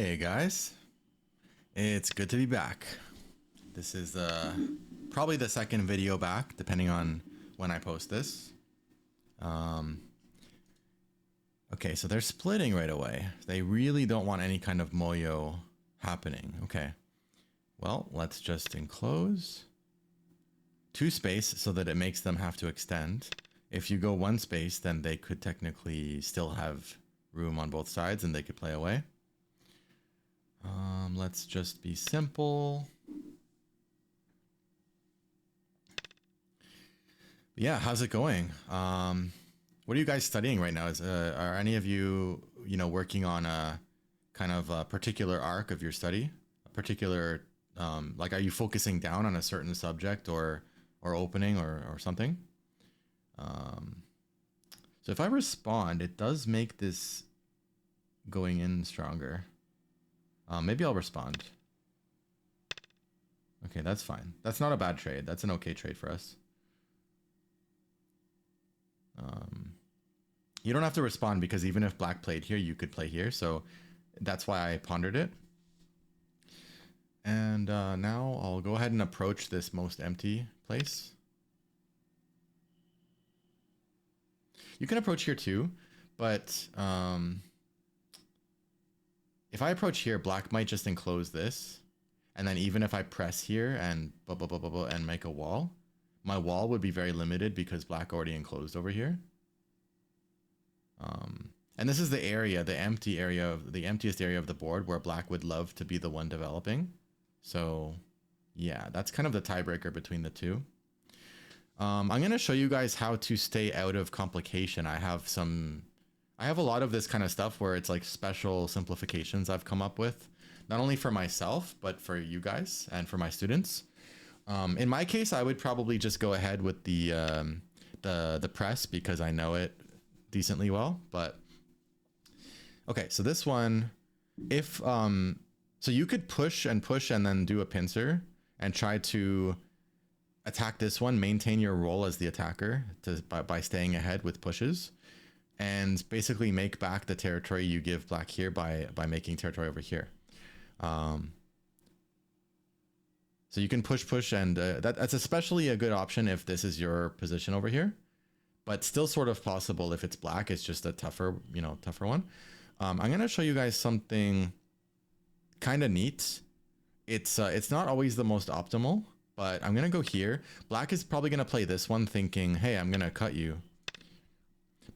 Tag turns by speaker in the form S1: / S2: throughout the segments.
S1: Hey guys, it's good to be back. This is probably the second video back, depending on when I post this. Okay, so they're splitting right away. They really don't want any kind of moyo happening. Okay, well, let's just enclose two space so that it makes them have to extend. If you go one space, then they could technically still have room on both sides and they could play away. Let's just be simple. Yeah, how's it going? What are you guys studying right now? Are any of you, working on a kind of a particular arc of your study? A particular, like, are you focusing down on a certain subject or opening or something? So if I respond, it does make this going in stronger. Maybe I'll respond. Okay, that's fine. That's not a bad trade. That's an okay trade for us. You don't have to respond because even if black played here, you could play here. So that's why I pondered it. And now I'll go ahead and approach this most empty place. You can approach here too, but if I approach here, black might just enclose this. And then even if I press here and and make a wall, my wall would be very limited because black already enclosed over here. And this is the area, the emptiest area of the board where black would love to be the one developing. So yeah, that's kind of the tiebreaker between the two. I'm going to show you guys how to stay out of complication. I have a lot of this kind of stuff where it's like special simplifications I've come up with, not only for myself, but for you guys and for my students. In my case, I would probably just go ahead with the press because I know it decently well. But okay, so this one, if so you could push and then do a pincer and try to attack this one, maintain your role as the attacker by staying ahead with pushes, and basically make back the territory you give black here by making territory over here. So you can push, and that's especially a good option if this is your position over here, but still sort of possible if it's black. It's just a tougher one. I'm gonna show you guys something kind of neat. It's not always the most optimal, but I'm gonna go here. Black is probably gonna play this one thinking, hey, I'm gonna cut you.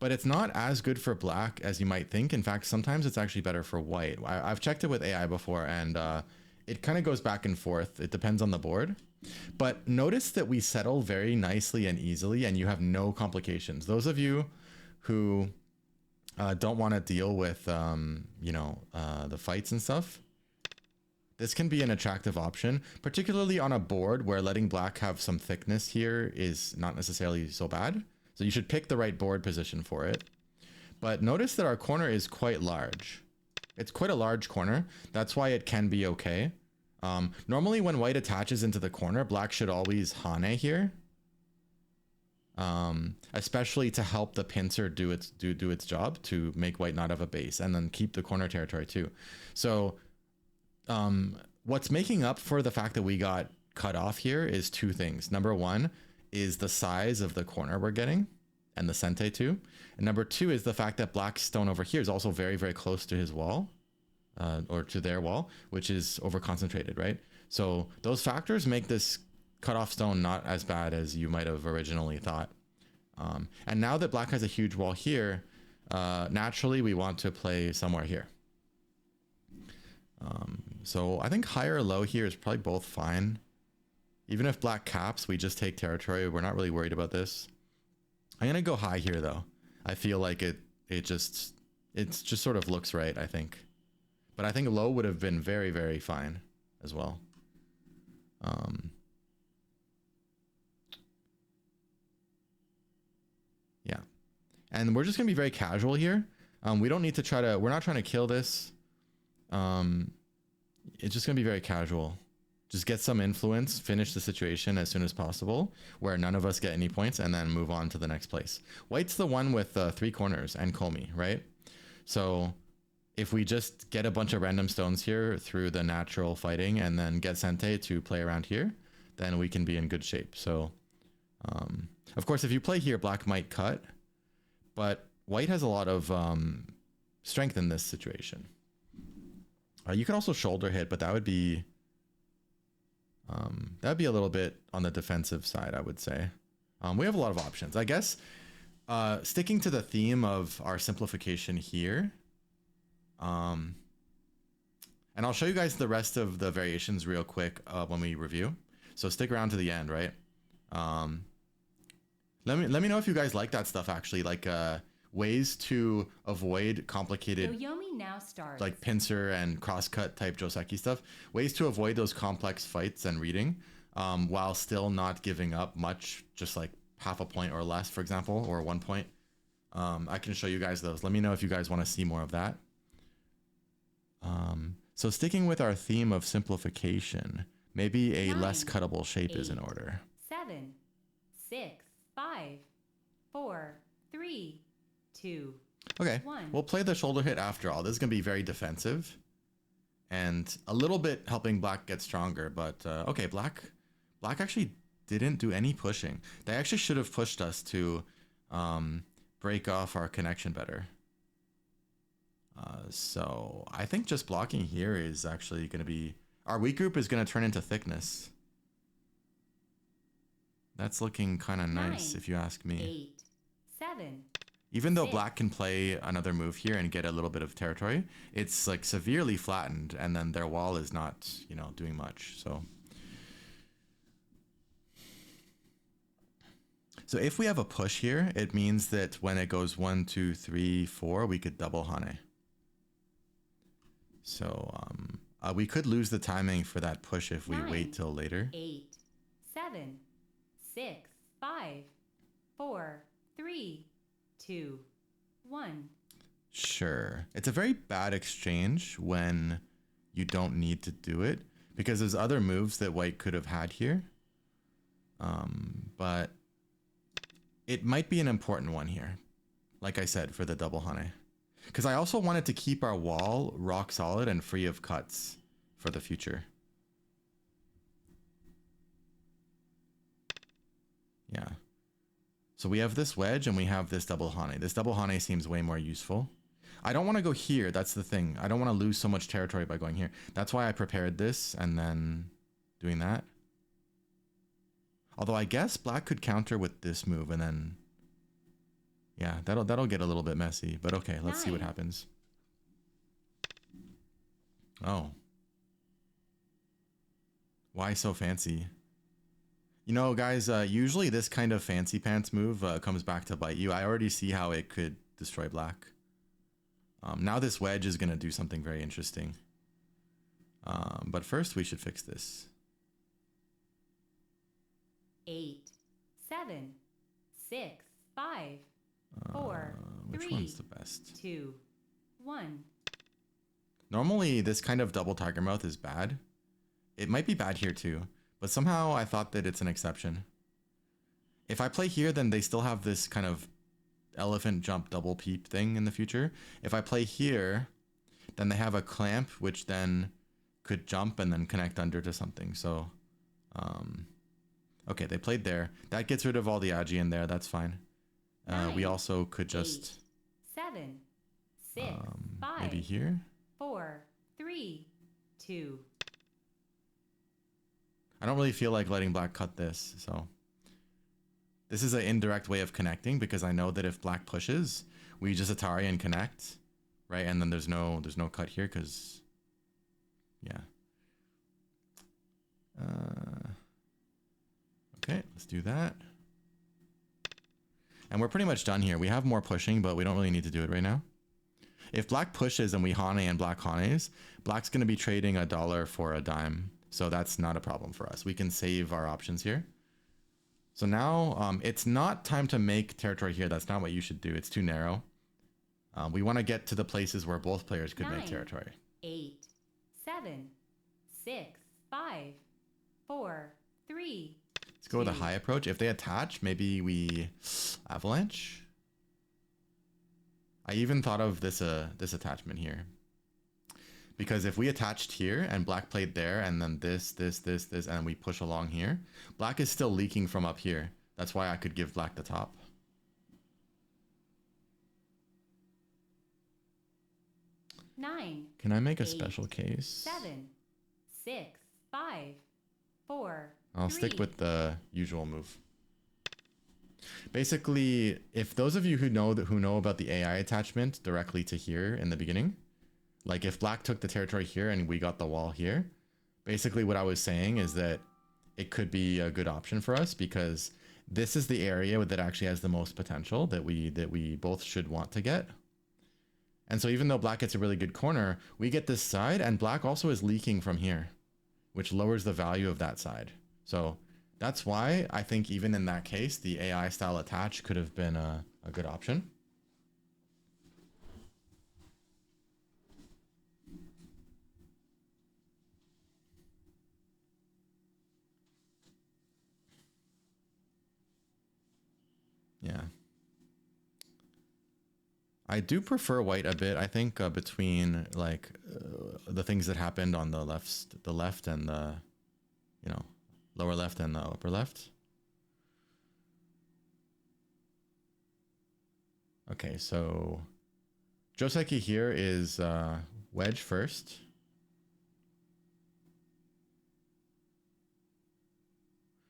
S1: But it's not as good for black as you might think. In fact, sometimes it's actually better for white. I've checked it with AI before, and it kind of goes back and forth. It depends on the board. But notice that we settle very nicely and easily, and you have no complications. Those of you who don't want to deal with, the fights and stuff, this can be an attractive option, particularly on a board where letting black have some thickness here is not necessarily so bad. So you should pick the right board position for it. But notice that our corner is quite large. It's quite a large corner. That's why it can be okay. Normally when white attaches into the corner, black should always hane here. Especially to help the pincer do its job to make white not have a base and then keep the corner territory too. So what's making up for the fact that we got cut off here is two things. Number one is the size of the corner we're getting, and the sente too. And number two is the fact that black's stone over here is also very, very close to his wall, or to their wall, which is over concentrated, right? So those factors make this cutoff stone not as bad as you might have originally thought. And now that black has a huge wall here, naturally we want to play somewhere here. So I think high or low here is probably both fine. Even if black caps, we just take territory. We're not really worried about this. I'm going to go high here though. I feel like it just sort of looks right, I think. But I think low would have been very, very fine as well. Yeah. And we're just going to be very casual here. We don't need to we're not trying to kill this. It's just going to be very casual. Just get some influence, finish the situation as soon as possible, where none of us get any points, and then move on to the next place. White's the one with 3 corners and Komi, right? So if we just get a bunch of random stones here through the natural fighting and then get Sente to play around here, then we can be in good shape. So, of course, if you play here, black might cut, but white has a lot of strength in this situation. You can also shoulder hit, but that would be a little bit on the defensive side, I would say. We have a lot of options. I guess sticking to the theme of our simplification here, and I'll show you guys the rest of the variations real quick when we review. So stick around to the end, right? Let me know if you guys like that stuff, actually, like ways to avoid complicated
S2: now starts.
S1: Like pincer and crosscut type joseki stuff, ways to avoid those complex fights and reading while still not giving up much, just like half a point or less, for example, or 1 point. I can show you guys those. Let me know if you guys want to see more of that. So sticking with our theme of simplification, maybe a
S2: 9,
S1: less cuttable shape
S2: 8,
S1: is in order.
S2: 7, 6, 5, 4, 3, 2.
S1: Okay,
S2: 1.
S1: We'll play the shoulder hit after all. This is going to be very defensive and a little bit helping black get stronger. But okay, black actually didn't do any pushing. They actually should have pushed us to break off our connection better. So I think just blocking here is actually going to be... Our weak group is going to turn into thickness. That's looking kind of nice,
S2: 9,
S1: if you ask me.
S2: 8, 7.
S1: Even though
S2: 6.
S1: black can play another move here and get a little bit of territory, it's like severely flattened, and then their wall is not, you know, doing much. So if we have a push here, it means that when it goes 1, 2, 3, 4, we could double Hane. So we could lose the timing for that push if we
S2: 9,
S1: wait till later.
S2: 8, 7, 6, 5, 4, 3, 2, 1.
S1: Sure. It's a very bad exchange when you don't need to do it, because there's other moves that white could have had here. But it might be an important one here, like I said, for the double Hane. Because I also wanted to keep our wall rock solid and free of cuts for the future. Yeah. So we have this wedge and we have this double Hane. This double Hane seems way more useful. I don't want to go here. That's the thing. I don't want to lose so much territory by going here. That's why I prepared this and then doing that. Although I guess black could counter with this move and then... Yeah, that'll get a little bit messy. But okay, let's see what happens. Oh. Why so fancy? You know, guys, usually this kind of fancy pants move comes back to bite you. I already see how it could destroy black. Now this wedge is going to do something very interesting. But first we should fix this.
S2: 8, 7, 6, 5, 4,
S1: which
S2: 3,
S1: one's the best?
S2: 2, 1.
S1: Normally this kind of double tiger mouth is bad. It might be bad here too, but somehow I thought that it's an exception. If I play here, then they still have this kind of elephant jump double peep thing in the future. If I play here, then they have a clamp, which then could jump and then connect under to something. So, okay, they played there. That gets rid of all the agi in there. That's fine.
S2: 9,
S1: we also could just
S2: 8, 7, 6, 5,
S1: maybe here.
S2: 4, 3, 2.
S1: I don't really feel like letting black cut this, so this is an indirect way of connecting, because I know that if black pushes, we just Atari and connect, right? And then there's no cut here, because yeah. Okay, let's do that. And we're pretty much done here. We have more pushing, but we don't really need to do it right now. If black pushes and we Hane and black Hanes, black's going to be trading $1 for a dime. So that's not a problem for us. We can save our options here. So now it's not time to make territory here. That's not what you should do. It's too narrow. We want to get to the places where both players could
S2: 9,
S1: make territory.
S2: 8, 7, 6, 5, 4, 3.
S1: Let's go with a high approach. If they attach, maybe we avalanche. I even thought of this attachment here. Because if we attached here and black played there and then this, and we push along here, black is still leaking from up here. That's why I could give black the top.
S2: Nine.
S1: Can I make a
S2: 8,
S1: special case?
S2: 7, 6, 5, 4.
S1: I'll
S2: 3.
S1: stick with the usual move. Basically, if those of you who know about the AI attachment directly to here in the beginning, like if black took the territory here and we got the wall here, basically what I was saying is that it could be a good option for us because this is the area that actually has the most potential that we both should want to get. And so even though black gets a really good corner, we get this side and black also is leaking from here, which lowers the value of that side. So that's why I think even in that case, the AI style attach could have been a good option. Yeah. I do prefer white a bit. I think between like the things that happened on the left and the, you know, lower left and the upper left. Okay, so joseki here is wedge first.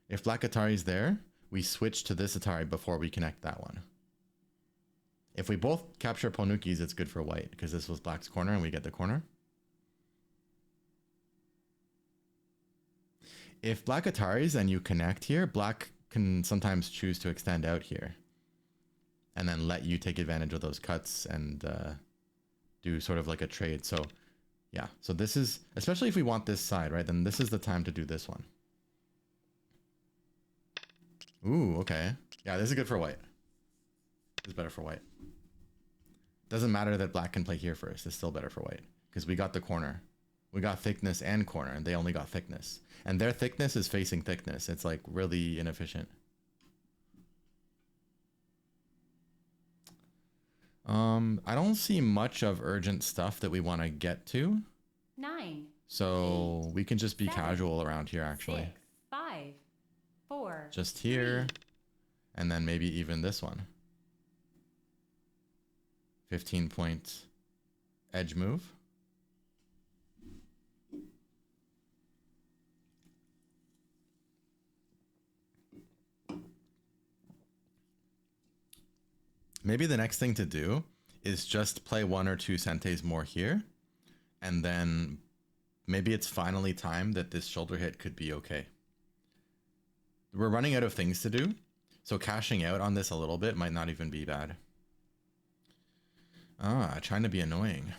S1: If black Atari is there, we switch to this Atari before we connect that one. If we both capture ponukis, it's good for white because this was black's corner and we get the corner. If black Ataris and you connect here, black can sometimes choose to extend out here and then let you take advantage of those cuts and do sort of like a trade. So yeah, so this is, especially if we want this side, right? Then this is the time to do this one. Ooh, okay. Yeah, this is good for white. This is better for white. Doesn't matter that black can play here first. It's still better for white because we got the corner. We got thickness and corner and they only got thickness. And their thickness is facing thickness. It's like really inefficient. I don't see much of urgent stuff that we want to get to.
S2: 9.
S1: So
S2: 8,
S1: we can just be
S2: 7,
S1: casual around here actually.
S2: 6, 5, 4.
S1: Just here.
S2: 3.
S1: And then maybe even this one. 15-point edge move. Maybe the next thing to do is just play 1 or 2 sentes more here. And then maybe it's finally time that this shoulder hit could be okay. We're running out of things to do. So cashing out on this a little bit might not even be bad. Ah, trying to be annoying.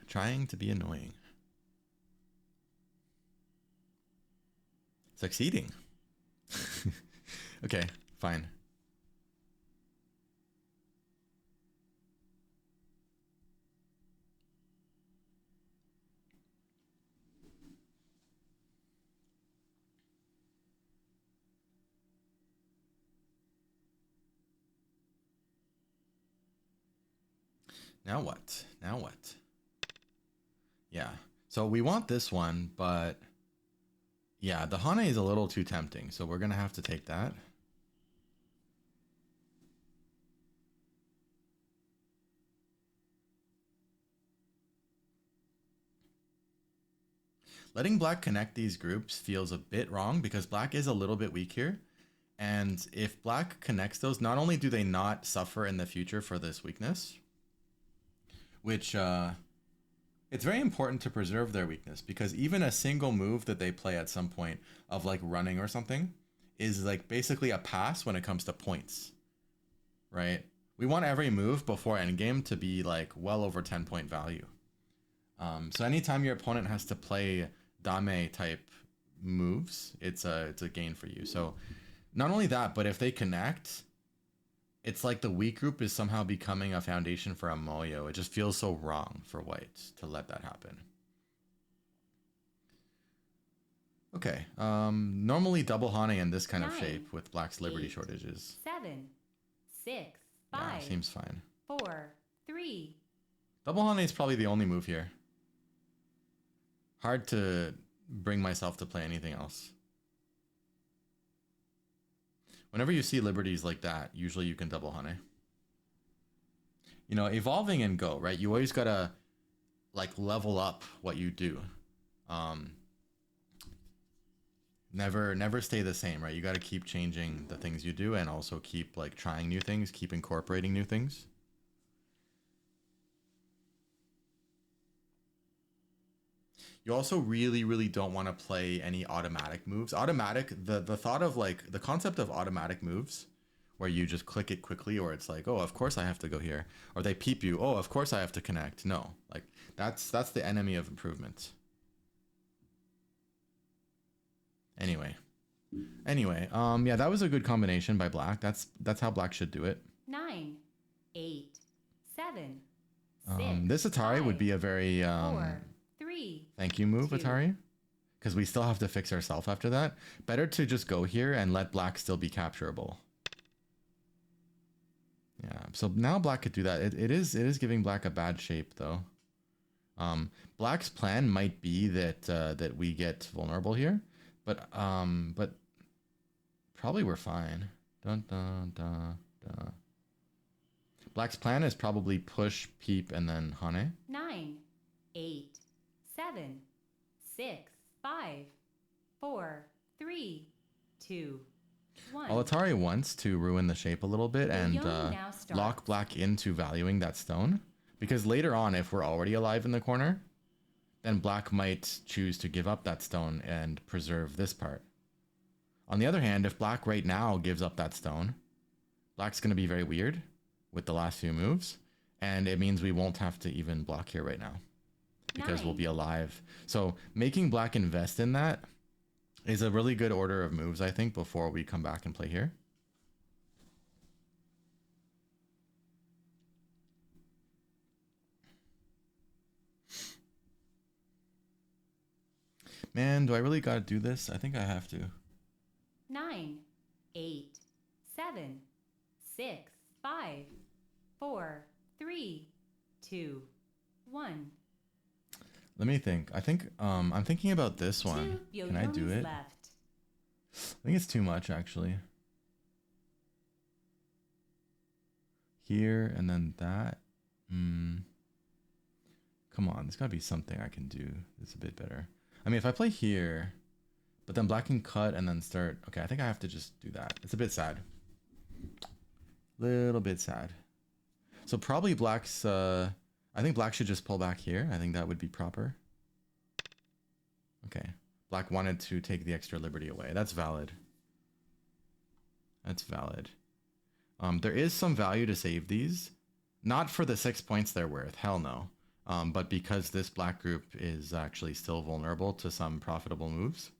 S1: Trying to be annoying. Succeeding. Okay, fine. Now what? Now what? Yeah. So we want this one, but yeah, the Hane is a little too tempting. So we're going to have to take that. Letting black connect these groups feels a bit wrong because black is a little bit weak here. And if black connects those, not only do they not suffer in the future for this weakness, which it's very important to preserve their weakness because even a single move that they play at some point of like running or something is like basically a pass when it comes to points, right? We want every move before endgame to be like well over 10-point value. So anytime your opponent has to play dame type moves, it's a gain for you. So not only that, but if they connect, it's like the weak group is somehow becoming a foundation for a moyo. It just feels so wrong for white to let that happen. Okay. Normally double Hane in this kind of
S2: 9,
S1: shape with black's liberty
S2: 8,
S1: shortages.
S2: 7, 6, 5,
S1: Yeah, seems fine.
S2: 4, 3.
S1: Double Hane is probably the only move here. hard to bring myself to play anything else. Whenever you see liberties like that, usually you can double Hane. You know, evolving and go, right? You always gotta like level up what you do. Never stay the same, right? You gotta keep changing the things you do and also keep like trying new things, keep incorporating new things. You also really don't want to play any automatic moves. The thought of like the concept of automatic moves where you just click it quickly, or it's like, oh, of course I have to go here, or they peep you, oh, of course I have to connect. No, like that's the enemy of improvement. Anyway, yeah, that was a good combination by black. That's how black should do it.
S2: 9, 8, 7, 6.
S1: This Atari
S2: 5,
S1: would be a very
S2: 4, 3.
S1: thank you move,
S2: 2.
S1: Atari, because we still have to fix ourselves after that. Better to just go here and let black still be capturable. Yeah, so now black could do that. It is giving black a bad shape though. Black's plan might be that we get vulnerable here, but probably we're fine. Dun, dun, dun, dun. Black's plan is probably push, peep, and then Hane.
S2: 9, 8, 7, 6, 5, 4, 3, 2, 1.
S1: Well, Atari wants to ruin the shape a little bit and
S2: now starts.
S1: lock black into valuing that stone. Because later on, if we're already alive in the corner, then black might choose to give up that stone and preserve this part. On the other hand, if black right now gives up that stone, black's going to be very weird with the last few moves, and it means we won't have to even block here right now because
S2: 9.
S1: we'll be alive. So making black invest in that is a really good order of moves, I think, before we come back and play here. Man, do I really gotta do this? I think I have to.
S2: 9, 8, 7, 6, 5, 4, 3, 2, 1.
S1: Let me think. I think I'm thinking about this one. Can I do it?
S2: Left.
S1: I think it's too much actually. Here and then that. Come on, there's gotta be something I can do that's a bit better. I mean, if I play here, but then black can cut and then start. Okay, I think I have to just do that. It's a bit sad. Little bit sad. So probably black's, I think black should just pull back here. I think that would be proper. Okay. Black wanted to take the extra liberty away. That's valid. That's valid. There is some value to save these. Not for the 6 points they're worth. Hell no. But because this black group is actually still vulnerable to some profitable moves.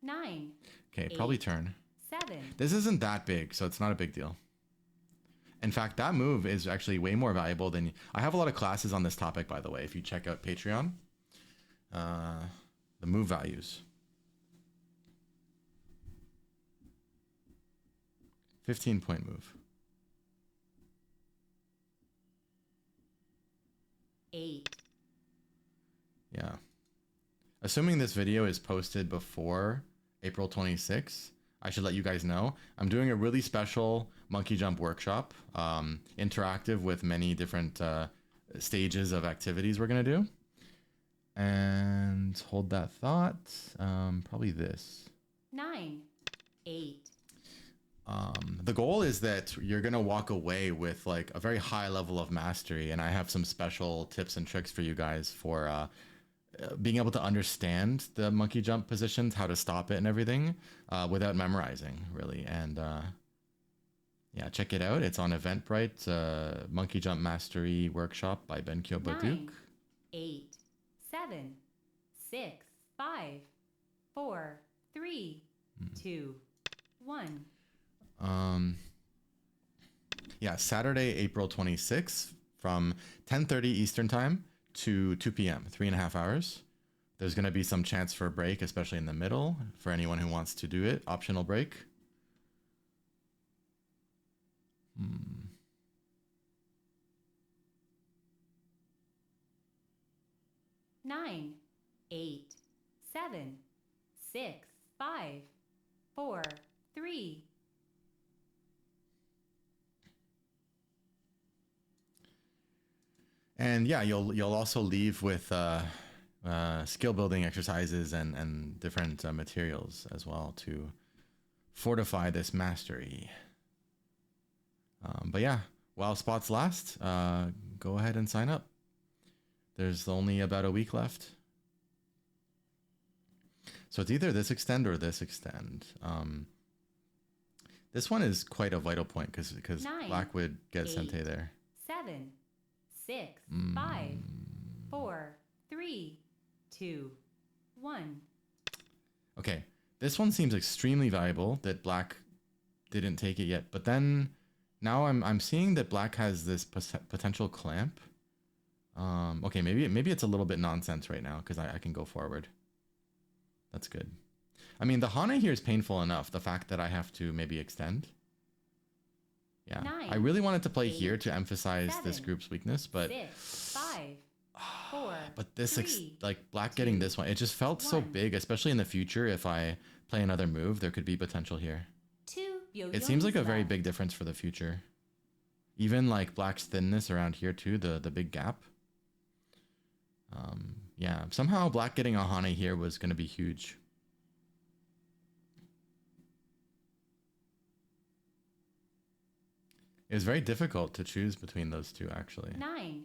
S2: 9.
S1: Okay,
S2: 8,
S1: probably turn.
S2: 7.
S1: This isn't that big, so it's not a big deal. In fact, that move is actually way more valuable than... I have a lot of classes on this topic, by the way, if you check out Patreon. The move values. 15-point move.
S2: 8.
S1: Yeah. Assuming this video is posted before April 26th, I should let you guys know. I'm doing a really special monkey jump workshop, interactive with many different stages of activities we're going to do. And hold that thought. Probably this.
S2: 9, 8.
S1: The goal is that you're going to walk away with like a very high level of mastery. And I have some special tips and tricks for you guys for being able to understand the monkey jump positions, how to stop it and everything without memorizing, really. And yeah, check it out. It's on Eventbrite, Monkey Jump Mastery Workshop by BenKyo Baduk.
S2: 9, 8, 7, 6, 5, 4, 3, 2, 1.
S1: Yeah, Saturday, April 26th from 10:30 Eastern Time to 2 p.m., 3.5 hours. There's going to be some chance for a break, especially in the middle, for anyone who wants to do it. Optional break.
S2: 9, 8, 7, 6, 5, 4, 3.
S1: And yeah, you'll also leave with skill building exercises and different materials as well to fortify this mastery. But yeah, while spots last, go ahead and sign up. There's only about a week left. So it's either this extend or this extend. This one is quite a vital point because black would get
S2: 8,
S1: sente there.
S2: 7, 6, 5, 4, 3, 2, 1.
S1: Okay, this one seems extremely valuable that black didn't take it yet. But then now I'm seeing that black has this potential clamp. Okay, maybe it's a little bit nonsense right now because I can go forward. That's good. I mean, the Hane here is painful enough. The fact that I have to maybe extend. Yeah,
S2: 9,
S1: I really wanted to play
S2: 8,
S1: here to emphasize
S2: 7,
S1: this group's weakness, but
S2: 6, 5, 4.
S1: but this
S2: 3,
S1: like black
S2: 2,
S1: getting this one, it just felt so
S2: 1.
S1: big, especially in the future. If I play another move, there could be potential here.
S2: 2
S1: It seems like a very
S2: left.
S1: big difference for the future. Even like black's thinness around here too, the big gap. Yeah, somehow black getting a Hane here was going to be huge. It was very difficult to choose between those two, actually.
S2: 9,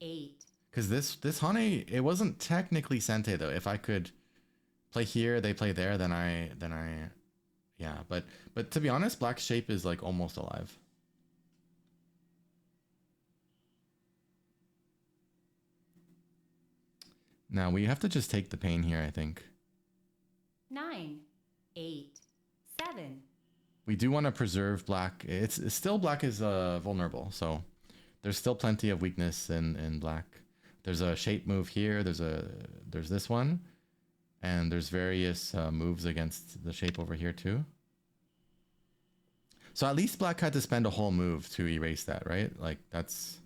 S2: 8.
S1: Because this Hane, it wasn't technically sente though. If I could play here, they play there, then I yeah. But to be honest, black's shape is like almost alive. Now we have to just take the pain here, I think.
S2: 9, 8, 7.
S1: We do want to preserve black. It's still black is vulnerable, so there's still plenty of weakness in black. There's a shape move here. There's this one, and there's various moves against the shape over here too. So at least black had to spend a whole move to erase that, right? Like that's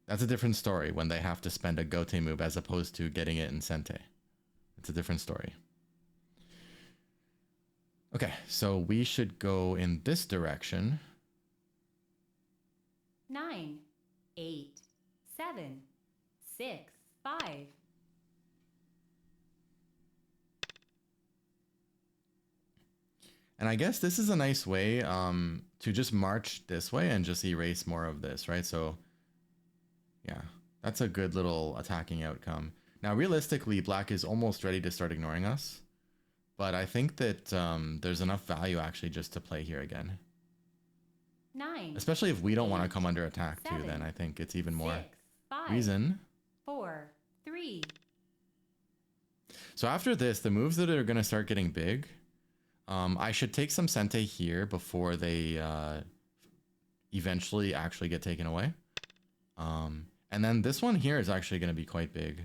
S1: a different story when they have to spend a gote move as opposed to getting it in sente. It's a different story. Okay, so we should go in this direction.
S2: 9, 8, 7, 6, 5.
S1: And I guess this is a nice way to just march this way and just erase more of this, right? So yeah, that's a good little attacking outcome. Now, realistically, black is almost ready to start ignoring us. But I think that there's enough value actually just to play here again.
S2: 9.
S1: Especially if we don't want to
S2: 8,
S1: come under attack
S2: 7,
S1: too, then I think it's even more
S2: 6, 5,
S1: reason.
S2: 4, 3.
S1: So after this, the moves that are going to start getting big, I should take some sente here before they eventually actually get taken away. And then this one here is actually going to be quite big.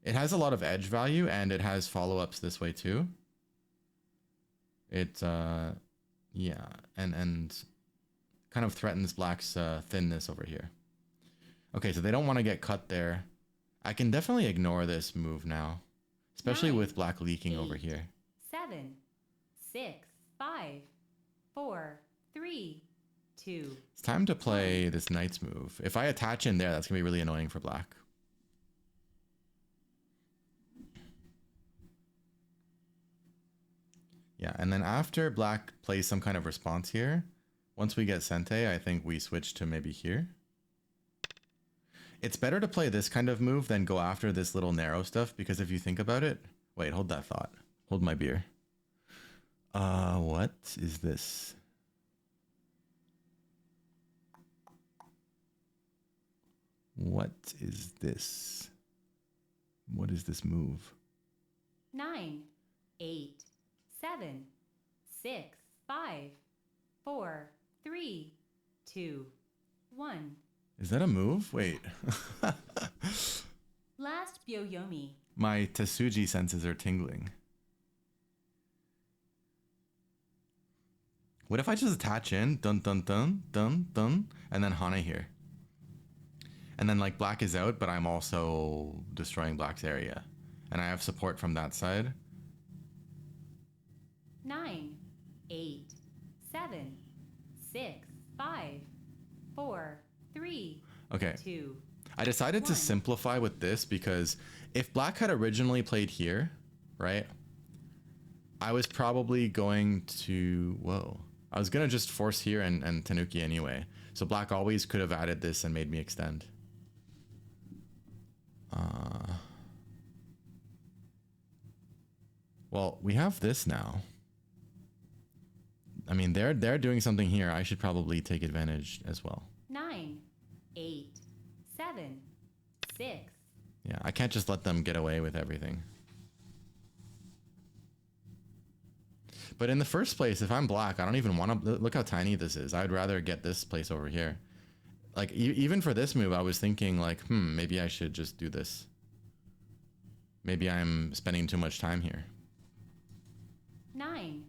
S1: It has a lot of edge value and it has follow-ups this way too. It, yeah, and kind of threatens black's thinness over here. Okay, so they don't want to get cut there. I can definitely ignore this move now, especially
S2: 9,
S1: with black leaking
S2: 8,
S1: over here.
S2: 7, 6, 5, 4, 3, 2.
S1: It's time to play this knight's move. If I attach in there, that's going to be really annoying for black. Yeah, and then after black plays some kind of response here, once we get sente, I think we switch to maybe here. It's better to play this kind of move than go after this little narrow stuff, because if you think about it... Wait, hold that thought. Hold my beer. What is this? What is this? What is this move?
S2: 9, 8, 7, 6, 5, 4, 3, 2, 1.
S1: Is that a move? Wait.
S2: Last Byoyomi.
S1: My Tsuji senses are tingling. What if I just attach in, dun dun dun, dun dun, and then Hane here? And then like black is out, but I'm also destroying black's area. And I have support from that side.
S2: 9, 8, 7, 6, 5, 4, 3,
S1: Okay.
S2: 2.
S1: I decided to
S2: 1.
S1: simplify with this because if black had originally played here, right? I was probably going to, whoa. I was going to just force here and Tanuki anyway. So black always could have added this and made me extend. Well, we have this now. I mean, they're doing something here. I should probably take advantage as well.
S2: 9, 8, 7, 6.
S1: Yeah, I can't just let them get away with everything. But in the first place, if I'm black, I don't even want to... Look how tiny this is. I'd rather get this place over here. Like, even for this move, I was thinking, like, maybe I should just do this. Maybe I'm spending too much time here.
S2: 9,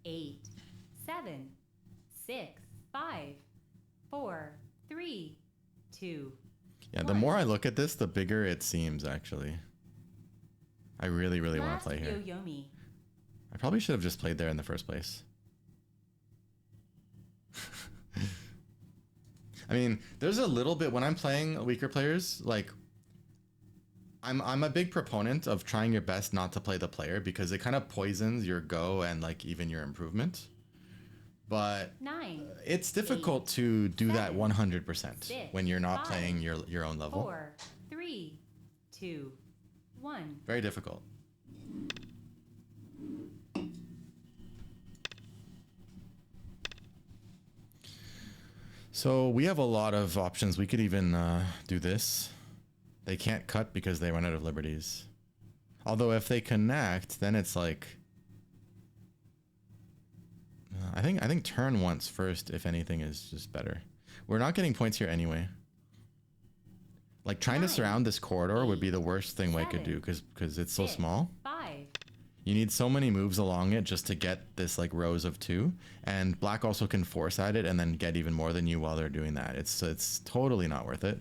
S2: 8, 7, 6, 5, 4, 3, 2.
S1: Yeah, the more I look at this, the bigger it seems, actually. I really, really want to play here.
S2: Yo-Yomi.
S1: I probably should have just played there in the first place. I mean, there's a little bit when I'm playing weaker players, like I'm a big proponent of trying your best not to play the player because it kind of poisons your go and like even your improvement. But
S2: 9,
S1: it's difficult to do
S2: 7,
S1: that 100%
S2: 6,
S1: when you're not
S2: 5,
S1: playing your own level.
S2: 4, 3, 2, 1.
S1: Very difficult. So we have a lot of options. We could even do this. They can't cut because they run out of liberties. Although if they connect, then it's like... I think turn once first, if anything, is just better. We're not getting points here anyway. Like trying to surround this corridor would be the worst thing White could do because it's so small.
S2: 5.
S1: You need so many moves along it just to get this like rows of 2, and black also can force at it and then get even more than you while they're doing that. It's totally not worth it.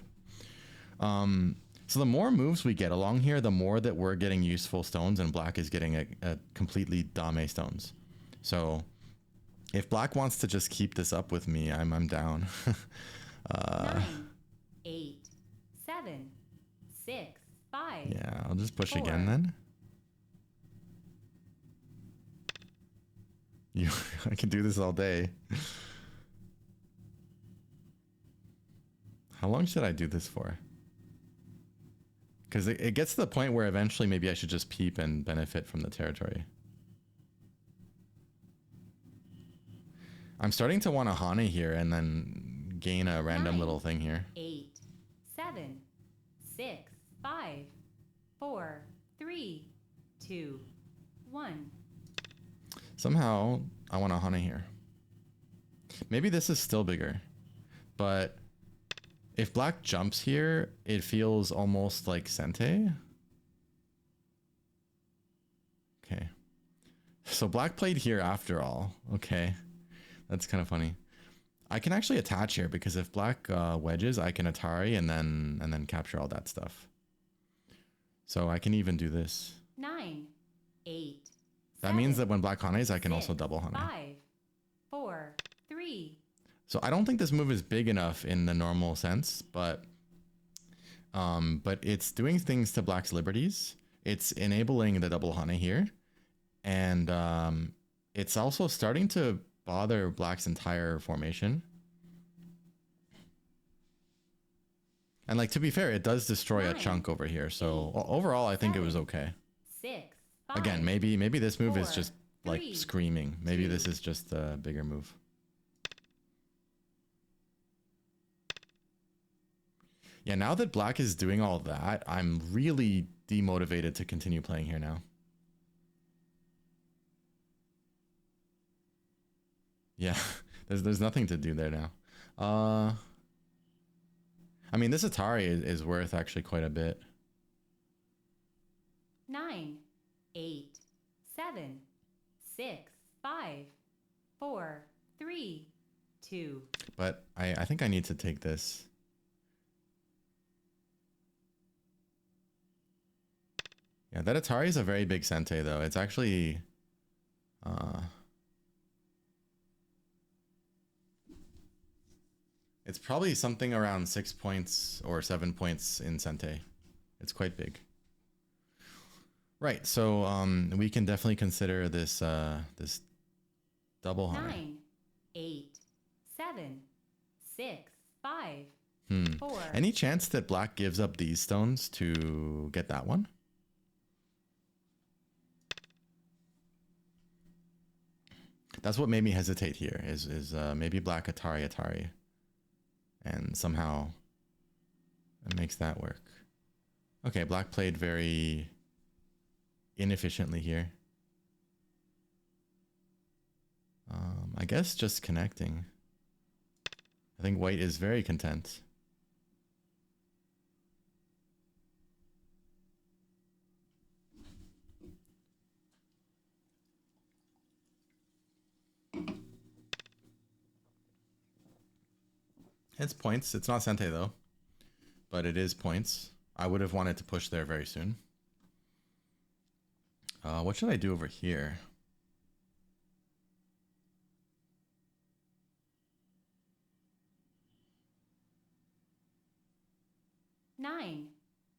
S1: So the more moves we get along here, the more that we're getting useful stones and black is getting a completely dame stones. So if black wants to just keep this up with me, I'm down.
S2: 9, 8, 7, 6, 5.
S1: Yeah, I'll just push
S2: 4.
S1: again then. I can do this all day. How long should I do this for? Because it gets to the point where eventually maybe I should just peep and benefit from the territory. I'm starting to want a Hane here and then gain a random
S2: 9,
S1: little thing here.
S2: 8, 7, 6, 5, 4, 3, 2, 1.
S1: Somehow I want a Hane here. Maybe this is still bigger, but if black jumps here, it feels almost like Sente. Okay. So black played here after all. Okay. That's kind of funny. I can actually attach here because if black wedges, I can Atari and then capture all that stuff. So I can even do this.
S2: 9, 8.
S1: That means that when black Hanes, I can also double Hane.
S2: 5, 4, 3.
S1: So I don't think this move is big enough in the normal sense, but it's doing things to black's liberties. It's enabling the double Hane here, and it's also starting to bother black's entire formation. And like, to be fair, it does destroy
S2: 9,
S1: a chunk over here. So overall, I think
S2: 7,
S1: it was okay.
S2: 6, 5.
S1: Again, maybe this move
S2: 4,
S1: is just like
S2: 3,
S1: screaming. Maybe
S2: 2.
S1: this is just a bigger move. Yeah, now that black is doing all that, I'm really demotivated to continue playing here now. Yeah, there's nothing to do there now. I mean, this Atari is worth actually quite a bit.
S2: 9, 8, 7, 6, 5, 4, 3, 2.
S1: But I think I need to take this. Yeah, that Atari is a very big sente though. It's actually it's probably something around 6 points or 7 points in sente. It's quite big. Right, so we can definitely consider this this double hane.
S2: 9, 8, 7, 6, 5, 4.
S1: Any chance that black gives up these stones to get that one? That's what made me hesitate here, is maybe black Atari, and somehow it makes that work. Okay, black played very inefficiently here. I guess just connecting. I think white is very content. It's points. It's not sente though, but it is points. I would have wanted to push there very soon. What should I do over here?
S2: Nine,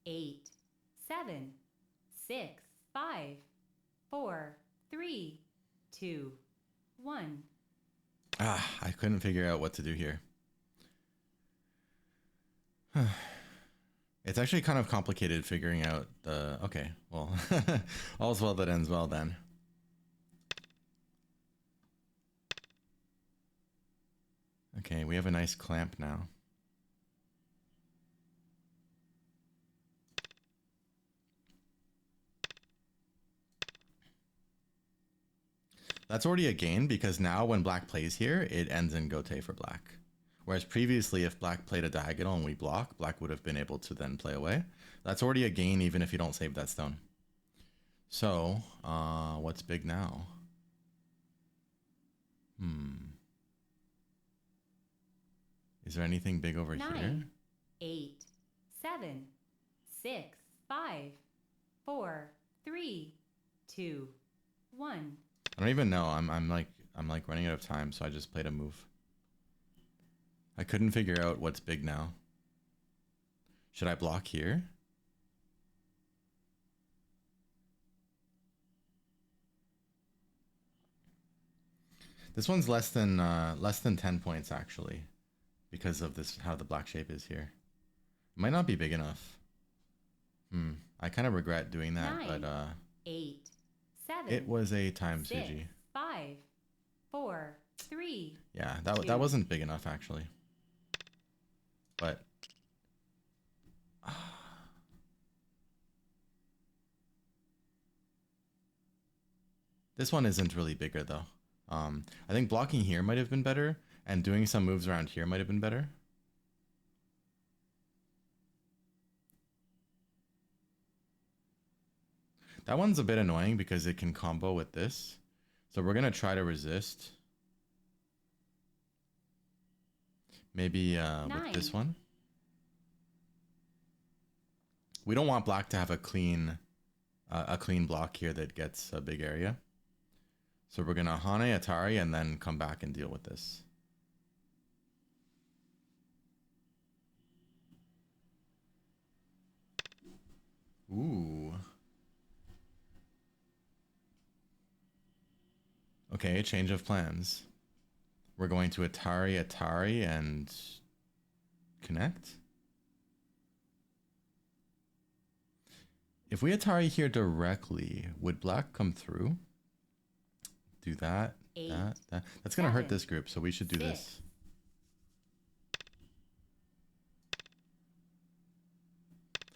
S2: 8, 7, 6, 5, 4, 3, 2, 1.
S1: I couldn't figure out what to do here. It's actually kind of complicated figuring out the... Okay, well, all's well that ends well then. Okay, we have a nice clamp now. That's already a gain because now when black plays here, it ends in gote for black. Whereas previously, if black played a diagonal and we block, black would have been able to then play away. That's already a gain even if you don't save that stone. So, what's big now? Is there anything big over
S2: 9,
S1: here?
S2: 8, 7, 6, 5, 4, 3, 2, 1.
S1: I don't even know. I'm like running out of time, so I just played a move. I couldn't figure out what's big now. Should I block here? This one's less than 10 points actually, because of this how the black shape is here. It might not be big enough. I kind of regret doing that,
S2: 9,
S1: but
S2: 8, 7.
S1: it was a time
S2: 6,
S1: Suji.
S2: 5, 4, 3.
S1: Yeah, that wasn't big enough actually. But this one isn't really bigger though. I think blocking here might have been better, and doing some moves around here might have been better. That one's a bit annoying because it can combo with this. So we're gonna try to resist. Maybe with this one. We don't want black to have a clean block here that gets a big area. So we're gonna hane Atari and then come back and deal with this. Ooh. Okay, change of plans. We're going to Atari and connect. If we Atari here directly, would black come through? Do that,
S2: 8,
S1: that. That's going to hurt
S2: 7,
S1: this group, so we should do
S2: 6.
S1: this.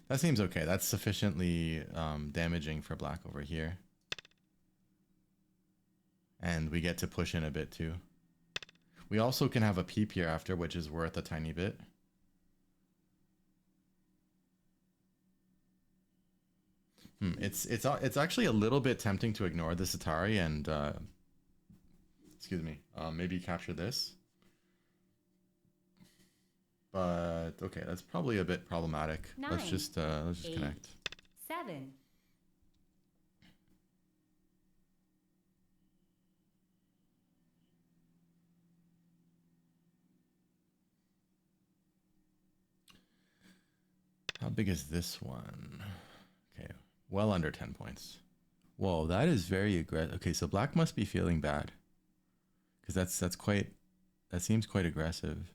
S1: That seems okay. That's sufficiently damaging for black over here. And we get to push in a bit too. We also can have a peep here after, which is worth a tiny bit. It's actually a little bit tempting to ignore this Atari and excuse me, maybe capture this. But okay, that's probably a bit problematic.
S2: 9,
S1: let's just
S2: 8,
S1: connect.
S2: 7,
S1: How big is this one? Okay, well under 10 points. Whoa, that is very aggressive. Okay, so black must be feeling bad. Because that seems quite aggressive.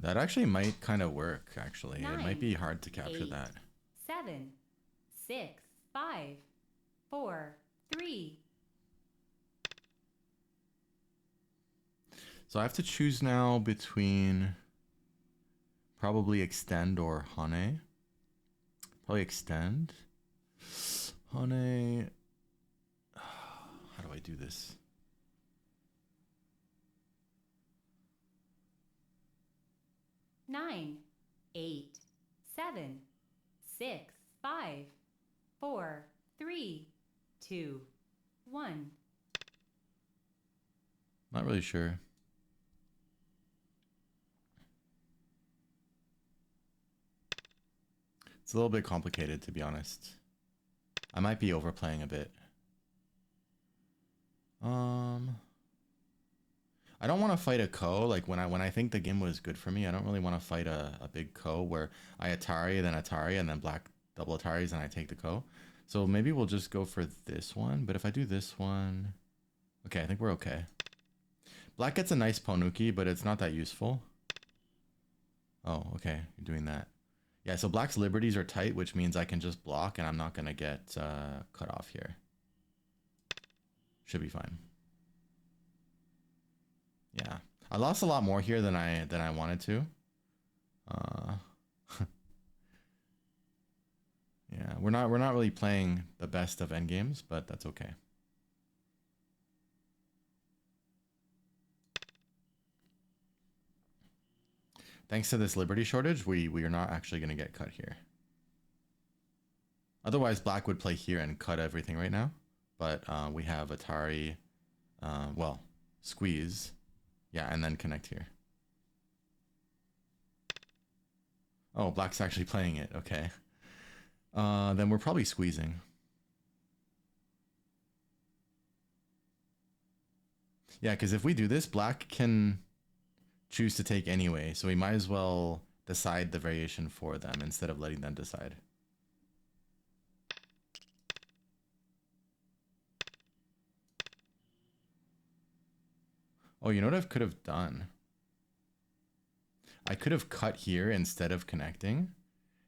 S1: That actually might kind of work, actually.
S2: 9,
S1: it might be hard to capture
S2: 8,
S1: that.
S2: 7, 6, 5, 4, 3.
S1: So I have to choose now between probably extend or hane. Probably extend. Hane. How do I do this?
S2: Nine, 8, 7, 6, 5, 4, 3, 2, 1.
S1: Not really sure. It's a little bit complicated, to be honest. I might be overplaying a bit. I don't want to fight a ko. Like when I think the game was good for me, I don't really want to fight a big ko where I Atari, and then black double Ataris, and I take the ko. So maybe we'll just go for this one. But if I do this one, okay, I think we're okay. Black gets a nice Ponuki, but it's not that useful. Oh, okay, you're doing that. Yeah, so black's liberties are tight, which means I can just block, and I'm not gonna get cut off here. Should be fine. Yeah, I lost a lot more here than I wanted to. Yeah, we're not really playing the best of endgames, but that's okay. Thanks to this liberty shortage, we are not actually going to get cut here. Otherwise, black would play here and cut everything right now. But we have Atari, well, squeeze. Yeah, and then connect here. Oh, black's actually playing it. Okay. Then we're probably squeezing. Yeah, because if we do this, black can choose to take anyway. So we might as well decide the variation for them instead of letting them decide. Oh, you know what I could have done? I could have cut here instead of connecting.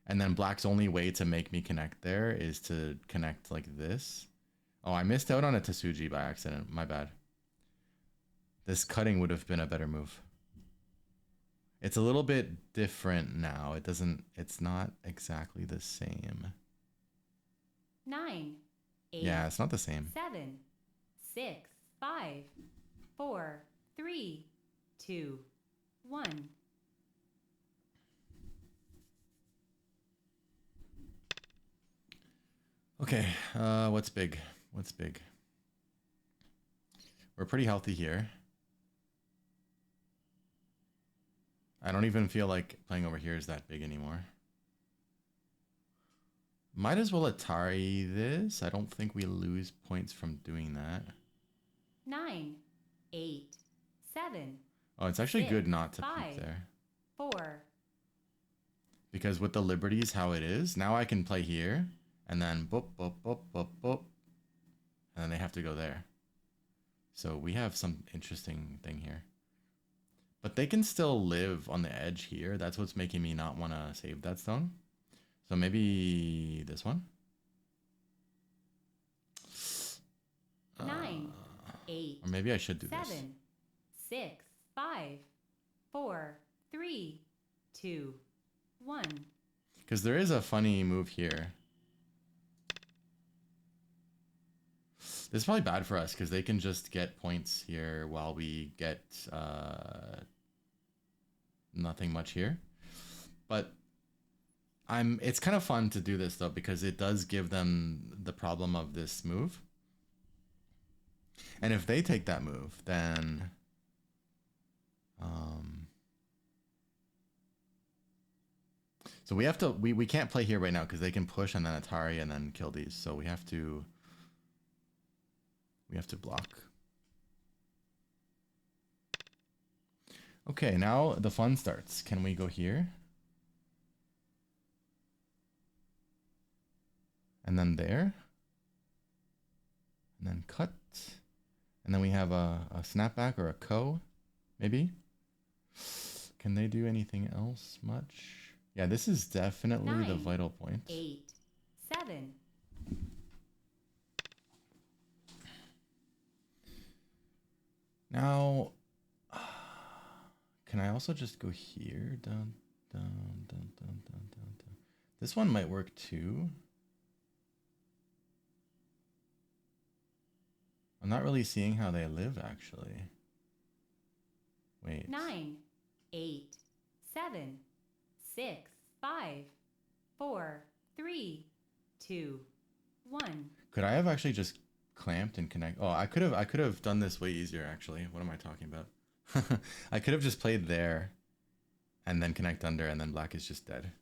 S1: And then black's only way to make me connect there is to connect like this. Oh, I missed out on a Tsuji by accident. My bad. This cutting would have been a better move. It's a little bit different now. It's not exactly the same.
S2: 9, 8.
S1: Yeah, it's not the same.
S2: 7, 6, 5, 4, 3, 2, 1.
S1: Okay, what's big? What's big? We're pretty healthy here. I don't even feel like playing over here is that big anymore. Might as well Atari this. I don't think we lose points from doing that.
S2: 9, 8, 7.
S1: Oh, it's actually
S2: 6,
S1: good not to
S2: 5,
S1: peek there.
S2: 4.
S1: Because with the liberties how it is, now I can play here, and then boop, boop, boop, boop, boop. And then they have to go there. So we have some interesting thing here. But they can still live on the edge here. That's what's making me not want to save that stone. So maybe this one?
S2: 9, 8.
S1: Or maybe I should do
S2: 7,
S1: this.
S2: 6, 5, 4, 3, 2, 1.
S1: Because there is a funny move here. This is probably bad for us because they can just get points here while we get nothing much here. But it's kind of fun to do this though because it does give them the problem of this move. And if they take that move, then so we have to we can't play here right now because they can push and then Atari and then kill these. So we have to block. Okay, now the fun starts. Can we go here? And then there. And then cut. And then we have a snapback or a ko, maybe. Can they do anything else much? Yeah, this is definitely
S2: 9,
S1: the vital point.
S2: 8, 7.
S1: Now, can I also just go here? Dun, dun, dun, dun, dun, dun, dun. This one might work too. I'm not really seeing how they live, actually. Wait.
S2: 9, 8, 7, 6, 5, 4, 3, 2, 1.
S1: Could I have actually just clamped and connect? Oh, I could have done this way easier, actually. What am I talking about? I could have just played there and then connect under, and then black is just dead.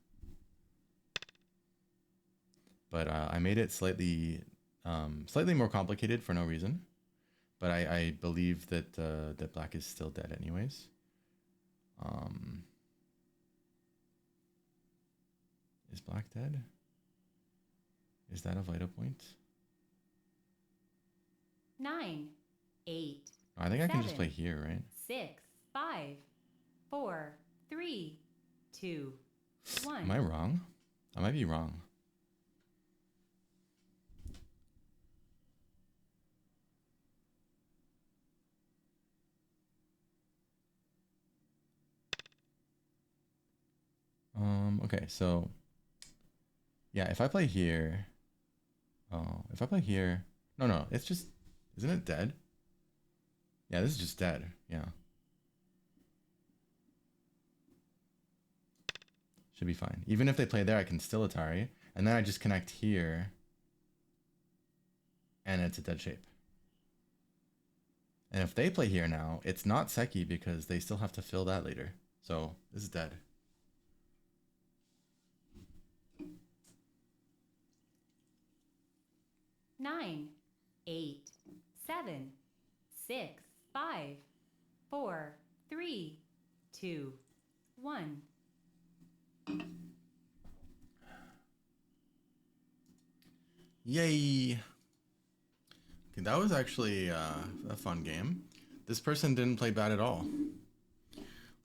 S1: But I made it slightly more complicated for no reason. But I believe that that black is still dead anyways. Is black dead? Is that a vital point?
S2: 9, 8.
S1: I think I can just
S2: 7,
S1: play here, right?
S2: 6, 5, 4, 3, 2, 1.
S1: Am I wrong? I might be wrong. Okay, so yeah, if I play here, oh, if I play here, no, it's just, isn't it dead? Yeah, this is just dead. Yeah. Should be fine. Even if they play there, I can still Atari. And then I just connect here. And it's a dead shape. And if they play here now, it's not Seki because they still have to fill that later. So this is dead.
S2: Nine, 8, 7, 6, 5, 4, 3, 2, 1.
S1: Yay! Okay, that was actually a fun game. This person didn't play bad at all.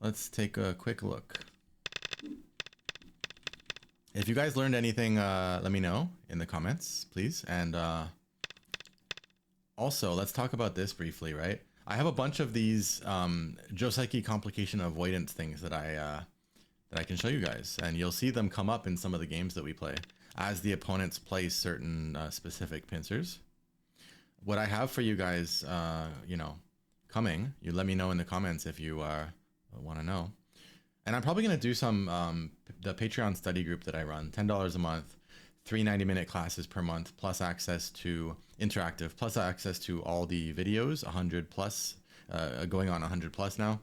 S1: Let's take a quick look. If you guys learned anything, let me know in the comments, please. And also, let's talk about this briefly, right? I have a bunch of these joseki complication avoidance things that I can show you guys, and you'll see them come up in some of the games that we play as the opponents play certain specific pincers. What I have for you guys, coming, you let me know in the comments if you want to know. And I'm probably going to do some, the Patreon study group that I run, $10 a month, 3 90-minute classes per month, plus access to interactive, plus access to all the videos, 100 plus, going on 100 plus now.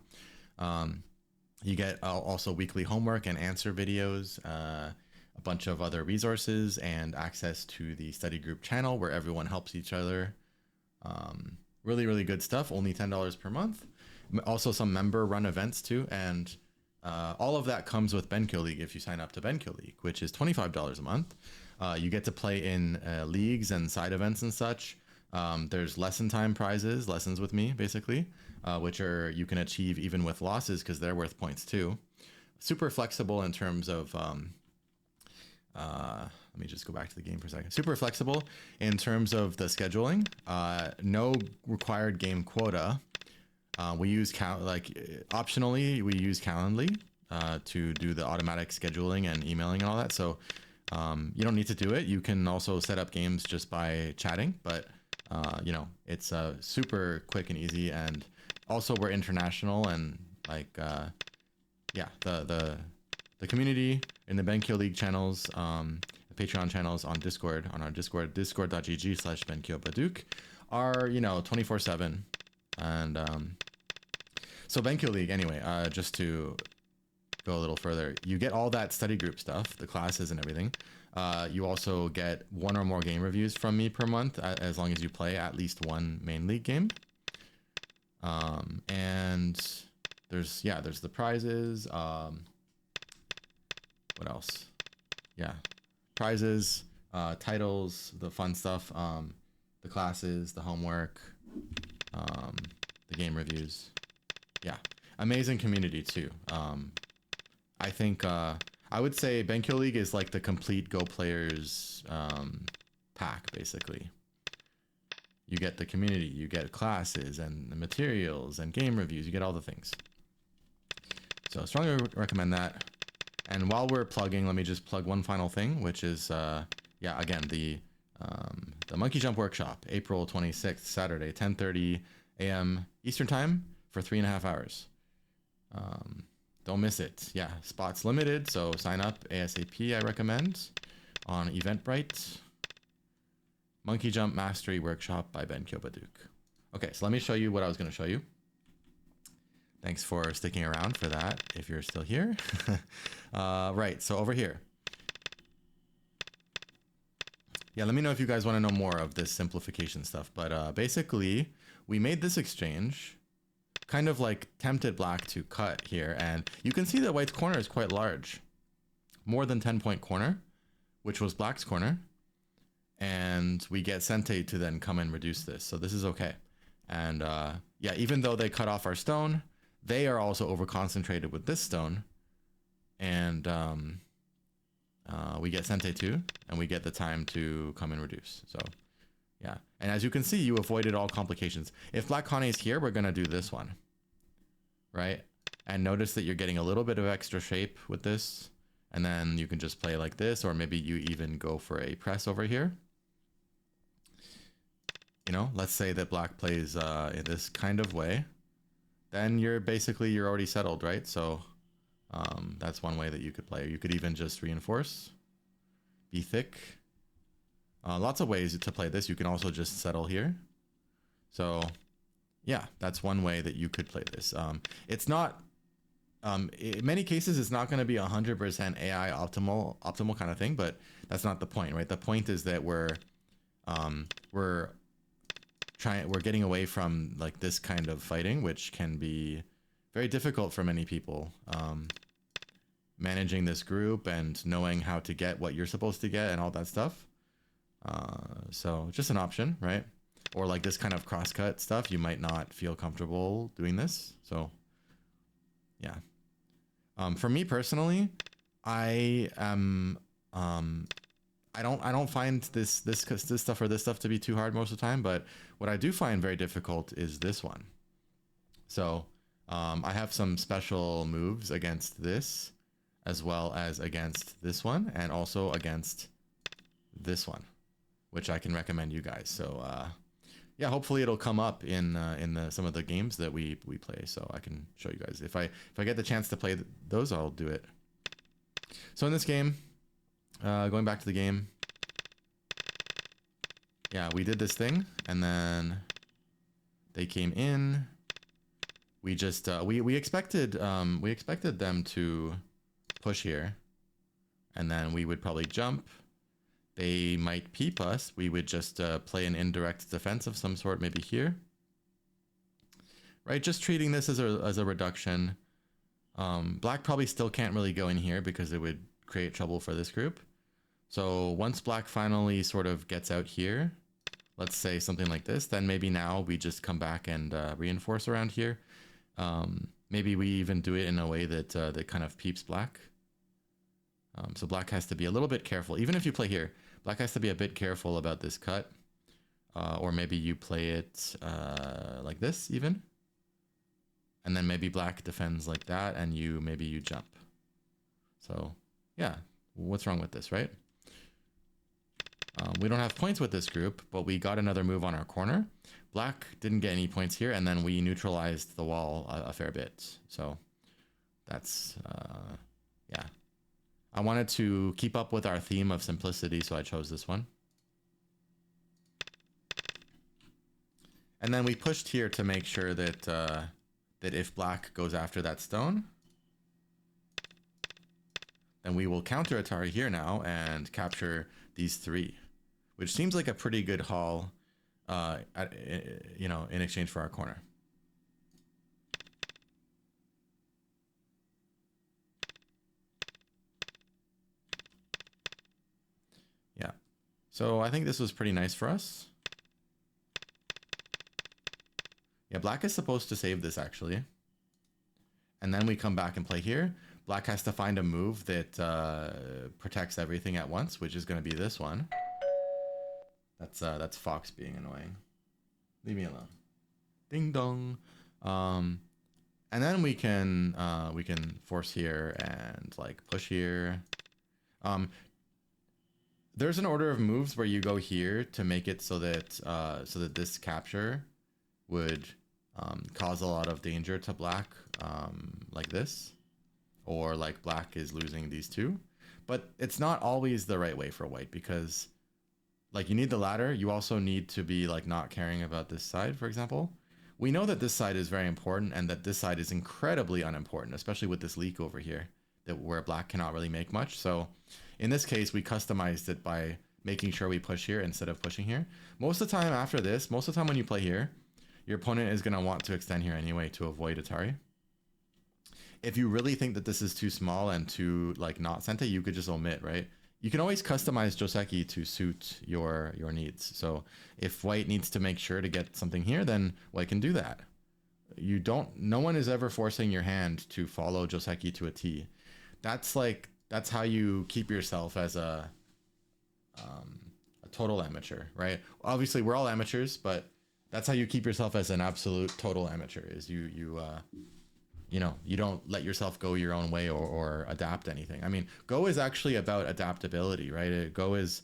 S1: You get also weekly homework and answer videos, a bunch of other resources, and access to the study group channel where everyone helps each other. Really, really good stuff. Only $10 per month. Also some member run events too. And all of that comes with BenKyo League if you sign up to BenKyo League, which is $25 a month. You get to play in leagues and side events and such. There's lesson time prizes, lessons with me, basically, which are you can achieve even with losses because they're worth points too. Super flexible in terms of, let me just go back to the game for a second. Super flexible in terms of the scheduling. No required game quota. We use optionally we use Calendly to do the automatic scheduling and emailing and all that. So you don't need to do it. You can also set up games just by chatting, but it's super quick and easy. And also we're international, and the community in the BenKyo League channels, the Patreon channels on Discord, on our Discord, discord.gg/BenKyo Baduk, are 24/7. And so BenKyo League, anyway, just to go a little further, you get all that study group stuff, the classes and everything. You also get 1 or more game reviews from me per month, as long as you play at least 1 main league game. And there's the prizes. What else? Yeah, prizes, titles, the fun stuff, the classes, the homework, the game reviews. Yeah, amazing community too. I think I would say BenKyo League is like the complete Go players pack, basically. You get the community, you get classes and the materials and game reviews, you get all the things. So strongly recommend that. And while we're plugging, let me just plug one final thing, which is, yeah, again, the Monkey Jump Workshop, April 26th, Saturday, 10:30 a.m. Eastern Time for 3.5 hours. Don't miss it. Yeah, spots limited, so sign up ASAP, I recommend, on Eventbrite. Monkey Jump Mastery Workshop by BenKyo Baduk. Okay, so let me show you what I was going to show you. Thanks for sticking around for that, if you're still here. Right, so over here. Yeah, let me know if you guys want to know more of this simplification stuff. But basically, we made this exchange, kind of like tempted black to cut here. And you can see that white's corner is quite large. More than 10-point corner, which was black's corner. And we get Sente to then come and reduce this. So this is okay. And yeah, even though they cut off our stone, they are also over concentrated with this stone. And we get Sente too, and we get the time to come and reduce. So yeah. And as you can see, you avoided all complications. If Black Kane is here, we're going to do this one. Right? And notice that you're getting a little bit of extra shape with this. And then you can just play like this, or maybe you even go for a press over here. You know, let's say that black plays in this kind of way. Then you're already settled, right? So that's one way that you could play. You could even just reinforce, be thick. Lots of ways to play this. You can also just settle here. So yeah, that's one way that you could play this. It's not, in many cases, it's not going to be 100% AI optimal kind of thing, but that's not the point, right? The point is that we're getting away from like this kind of fighting, which can be very difficult for many people. Managing this group and knowing how to get what you're supposed to get and all that stuff. So just an option, right? Or like this kind of crosscut stuff, you might not feel comfortable doing this. So yeah. For me personally, I don't find this stuff or this stuff to be too hard most of the time, but what I do find very difficult is this one. So I have some special moves against this, as well as against this one, and also against this one, which I can recommend you guys. So yeah, hopefully it'll come up in some of the games that we play, so I can show you guys. If I get the chance to play those, I'll do it. So in this game, going back to the game, yeah, we did this thing, and then they came in. We just we expected them to push here, and then we would probably jump. They might peep us. We would just play an indirect defense of some sort, maybe here. Right, just treating this as a reduction. Black probably still can't really go in here because it would create trouble for this group. So once black finally sort of gets out here, let's say something like this, then maybe now we just come back and reinforce around here. Maybe we even do it in a way that that kind of peeps black. So black has to be a little bit careful. Even if you play here, black has to be a bit careful about this cut. Or maybe you play it like this even. And then maybe black defends like that, and maybe you jump. So yeah, what's wrong with this, right? We don't have points with this group, but we got another move on our corner. Black didn't get any points here, and then we neutralized the wall a fair bit. So that's, yeah. I wanted to keep up with our theme of simplicity, so I chose this one. And then we pushed here to make sure that, that if black goes after that stone, then we will counter Atari here now and capture these three, which seems like a pretty good haul, you know, in exchange for our corner. So I think this was pretty nice for us. Yeah, black is supposed to save this actually. And then we come back and play here. Black has to find a move that protects everything at once, which is going to be this one. That's Fox being annoying. Leave me alone. Ding dong. And then we can force here and like push here. There's an order of moves where you go here to make it so that this capture would cause a lot of danger to black, like this, or like black is losing these two. But it's not always the right way for white, because like you need the ladder. You also need to be like not caring about this side, for example. We know that this side is very important and that this side is incredibly unimportant, especially with this leak over here where black cannot really make much. So in this case, we customized it by making sure we push here instead of pushing here. Most of the time after this, most of the time when you play here, your opponent is going to want to extend here anyway to avoid Atari. If you really think that this is too small and too like not sente, you could just omit, right? You can always customize joseki to suit your needs. So if white needs to make sure to get something here, then white can do that. No one is ever forcing your hand to follow joseki to a T. That's how you keep yourself as a total amateur, right? Obviously we're all amateurs, but that's how you keep yourself as an absolute total amateur, is you don't let yourself go your own way or adapt anything. I mean, Go is actually about adaptability, right? Go is,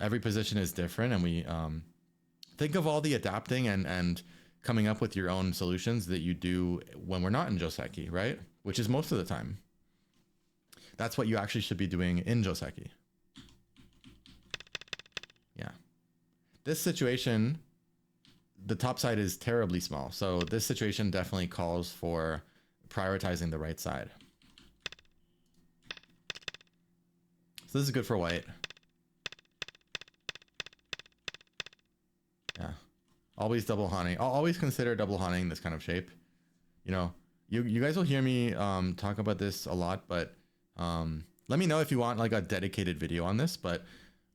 S1: every position is different, and we think of all the adapting and coming up with your own solutions that you do when we're not in joseki, right? Which is most of the time. That's what you actually should be doing in joseki. Yeah. This situation, the top side is terribly small. So this situation definitely calls for prioritizing the right side. So this is good for white. Yeah. Always double haunting. I'll always consider double haunting this kind of shape. You guys will hear me talk about this a lot, but let me know if you want like a dedicated video on this. But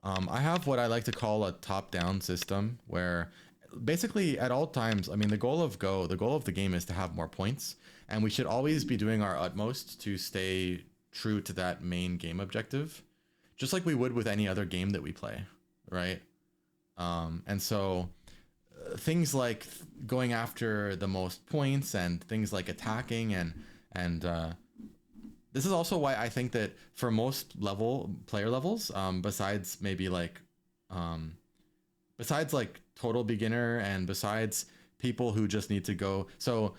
S1: I have what I like to call a top-down system, where basically at all times, I mean, the goal of the game is to have more points, and we should always be doing our utmost to stay true to that main game objective, just like we would with any other game that we play, right? And so things like going after the most points and things like attacking and this is also why I think that for most player levels, besides maybe like total beginner and besides people who just need to go. So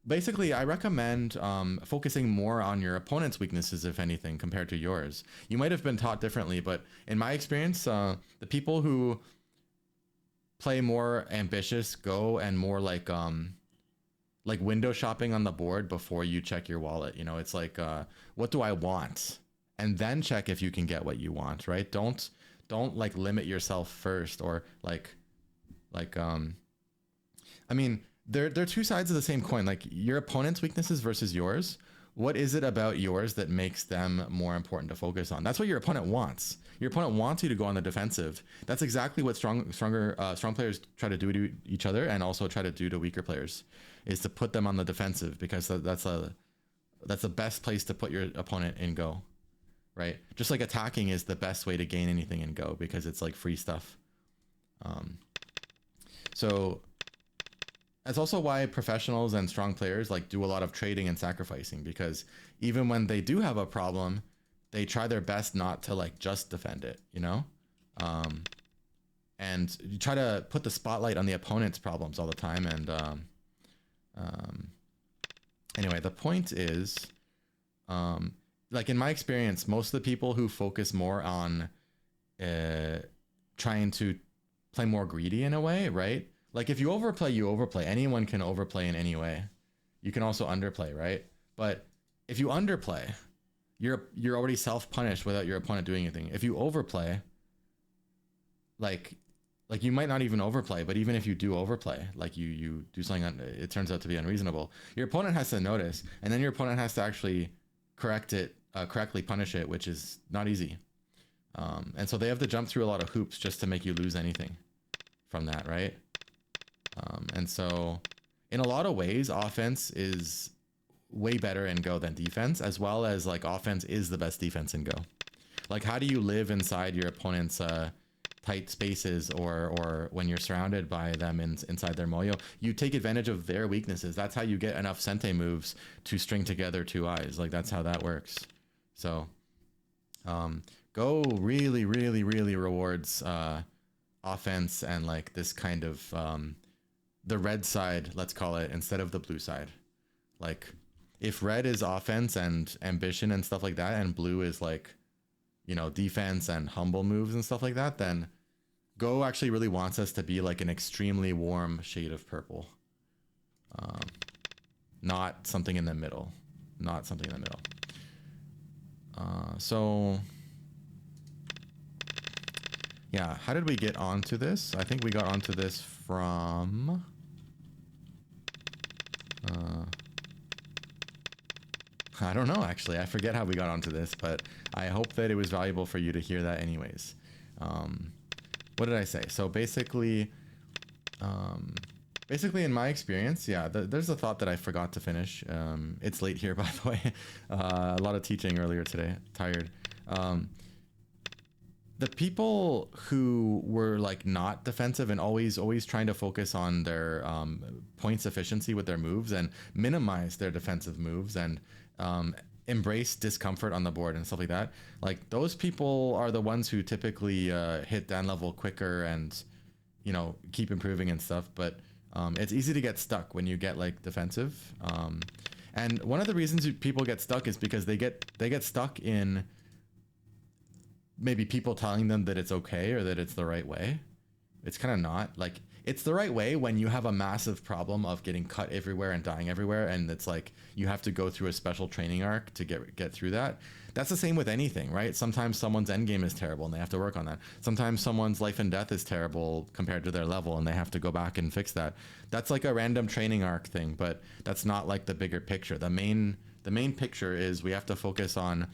S1: basically, I recommend focusing more on your opponent's weaknesses, if anything, compared to yours. You might have been taught differently, but in my experience, the people who play more ambitious Go and more like window shopping on the board before you check your wallet. It's like, what do I want? And then check if you can get what you want, right? Don't like limit yourself first, or I mean, they're two sides of the same coin. Like your opponent's weaknesses versus yours. What is it about yours that makes them more important to focus on? That's what your opponent wants. Your opponent wants you to go on the defensive. That's exactly what strong players try to do to each other, and also try to do to weaker players, is to put them on the defensive, because that's the best place to put your opponent in Go, right? Just like attacking is the best way to gain anything in Go, because it's like free stuff. So that's also why professionals and strong players like do a lot of trading and sacrificing, because even when they do have a problem, they try their best not to like just defend it, and you try to put the spotlight on the opponent's problems all the time. And anyway, the point is, like in my experience, most of the people who focus more on trying to play more greedy in a way, right? Like if you overplay, you overplay. Anyone can overplay in any way. You can also underplay, right? But if you underplay, you're already self-punished without your opponent doing anything. If you overplay, like you might not even overplay, but even if you do overplay, like you do something, it turns out to be unreasonable, your opponent has to notice, and then your opponent has to actually correctly punish it, which is not easy. And so they have to jump through a lot of hoops just to make you lose anything from that, right? And so in a lot of ways, offense is way better in Go than defense, as well as like offense is the best defense in Go. Like, how do you live inside your opponent's tight spaces, or when you're surrounded by them inside their moyo? You take advantage of their weaknesses. That's how you get enough sente moves to string together two eyes. Like, that's how that works. So Go really, really, really rewards offense and like this kind of the red side, let's call it, instead of the blue side. Like, if red is offense and ambition and stuff like that, and blue is like, you know, defense and humble moves and stuff like that, then Go actually really wants us to be like an extremely warm shade of purple. Not something in the middle. Not something in the middle. So yeah, how did we get onto this? I think we got onto this from I don't know, actually. I forget how we got onto this, but I hope that it was valuable for you to hear that anyways. What did I say? So basically in my experience, yeah, there's a thought that I forgot to finish. It's late here, by the way. A lot of teaching earlier today. Tired. The people who were like not defensive and always trying to focus on their points efficiency with their moves and minimize their defensive moves and embrace discomfort on the board and stuff like that, like those people are the ones who typically hit Dan level quicker and, you know, keep improving and stuff. But it's easy to get stuck when you get like defensive. And one of the reasons people get stuck is because they get stuck in maybe people telling them that it's okay or that it's the right way. It's kind of not. Like, it's the right way when you have a massive problem of getting cut everywhere and dying everywhere, and it's like you have to go through a special training arc to get through that. That's the same with anything, right? Sometimes someone's endgame is terrible and they have to work on that. Sometimes someone's life and death is terrible compared to their level and they have to go back and fix that. That's like a random training arc thing, but that's not like the bigger picture. The main picture is we have to focus on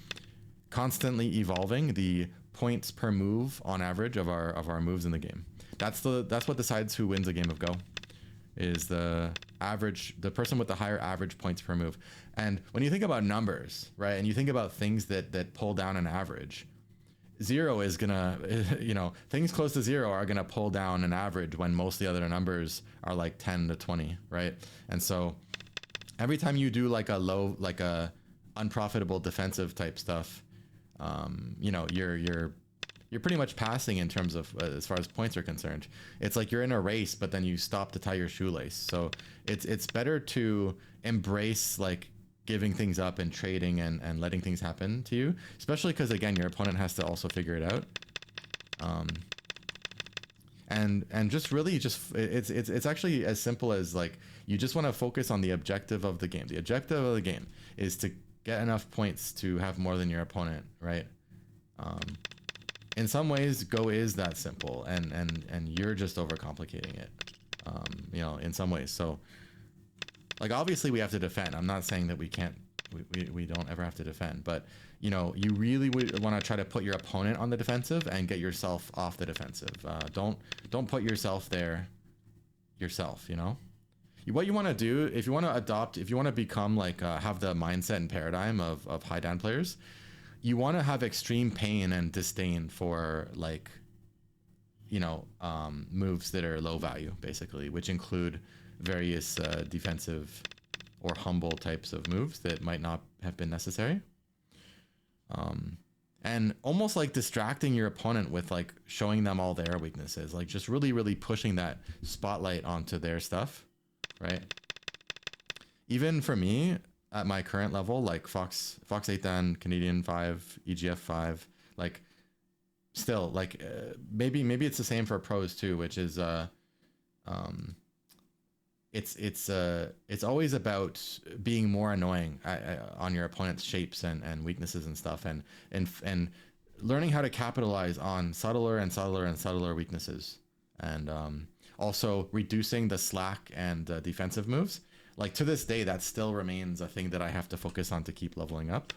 S1: constantly evolving the points per move on average of our moves in the game. That's what decides who wins a game of Go, is the person with the higher average points per move. And when you think about numbers, right, and you think about things that pull down an average, zero is gonna, you know, things close to zero are gonna pull down an average when most of the other numbers are like 10 to 20, right? And so every time you do like a unprofitable defensive type stuff, you know, you're pretty much passing in terms of as far as points are concerned. It's like you're in a race, but then you stop to tie your shoelace. So it's better to embrace like giving things up and trading and letting things happen to you, especially because again, your opponent has to also figure it out. And just really it's actually as simple as like, you just want to focus on the objective of the game. The objective of the game is to get enough points to have more than your opponent, right? In some ways, Go is that simple, and you're just overcomplicating it, you know, in some ways. So, like, obviously we have to defend. I'm not saying that we can't, we don't ever have to defend, but, you know, you really would want to try to put your opponent on the defensive and get yourself off the defensive. Don't put yourself there yourself, you know? What you want to do, if you want to become like, have the mindset and paradigm of high down players, you want to have extreme pain and disdain for like, you know, moves that are low value, basically, which include various defensive or humble types of moves that might not have been necessary. And almost like distracting your opponent with like showing them all their weaknesses, like just really, really pushing that spotlight onto their stuff, right? Even for me, at my current level, like Fox 8 Dan, Canadian 5, EGF 5, like still like maybe it's the same for pros too, which is it's always about being more annoying on your opponent's shapes and weaknesses and stuff, and learning how to capitalize on subtler weaknesses, and also reducing the slack and defensive moves. Like to this day, that still remains a thing that I have to focus on to keep leveling up.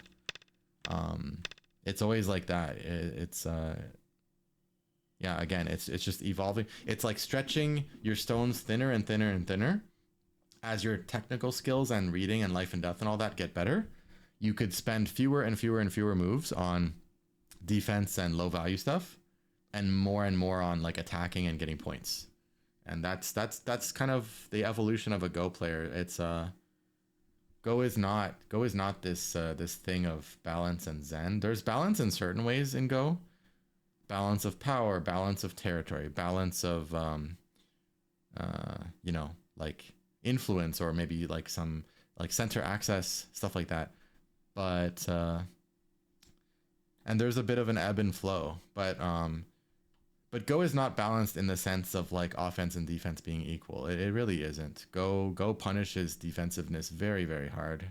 S1: It's always like that. It's yeah, again, it's just evolving. It's like stretching your stones thinner and thinner and thinner as your technical skills and reading and life and death and all that get better. You could spend fewer and fewer and fewer moves on defense and low value stuff, and more on like attacking and getting points. And that's kind of the evolution of a Go player. It's Go is not this this thing of balance and zen. There's balance in certain ways in Go. Balance of power, balance of territory, balance of you know, like influence, or maybe like some like center access, stuff like that. But and there's a bit of an ebb and flow, but Go is not balanced in the sense of like offense and defense being equal. It really isn't. Go punishes defensiveness very, very hard.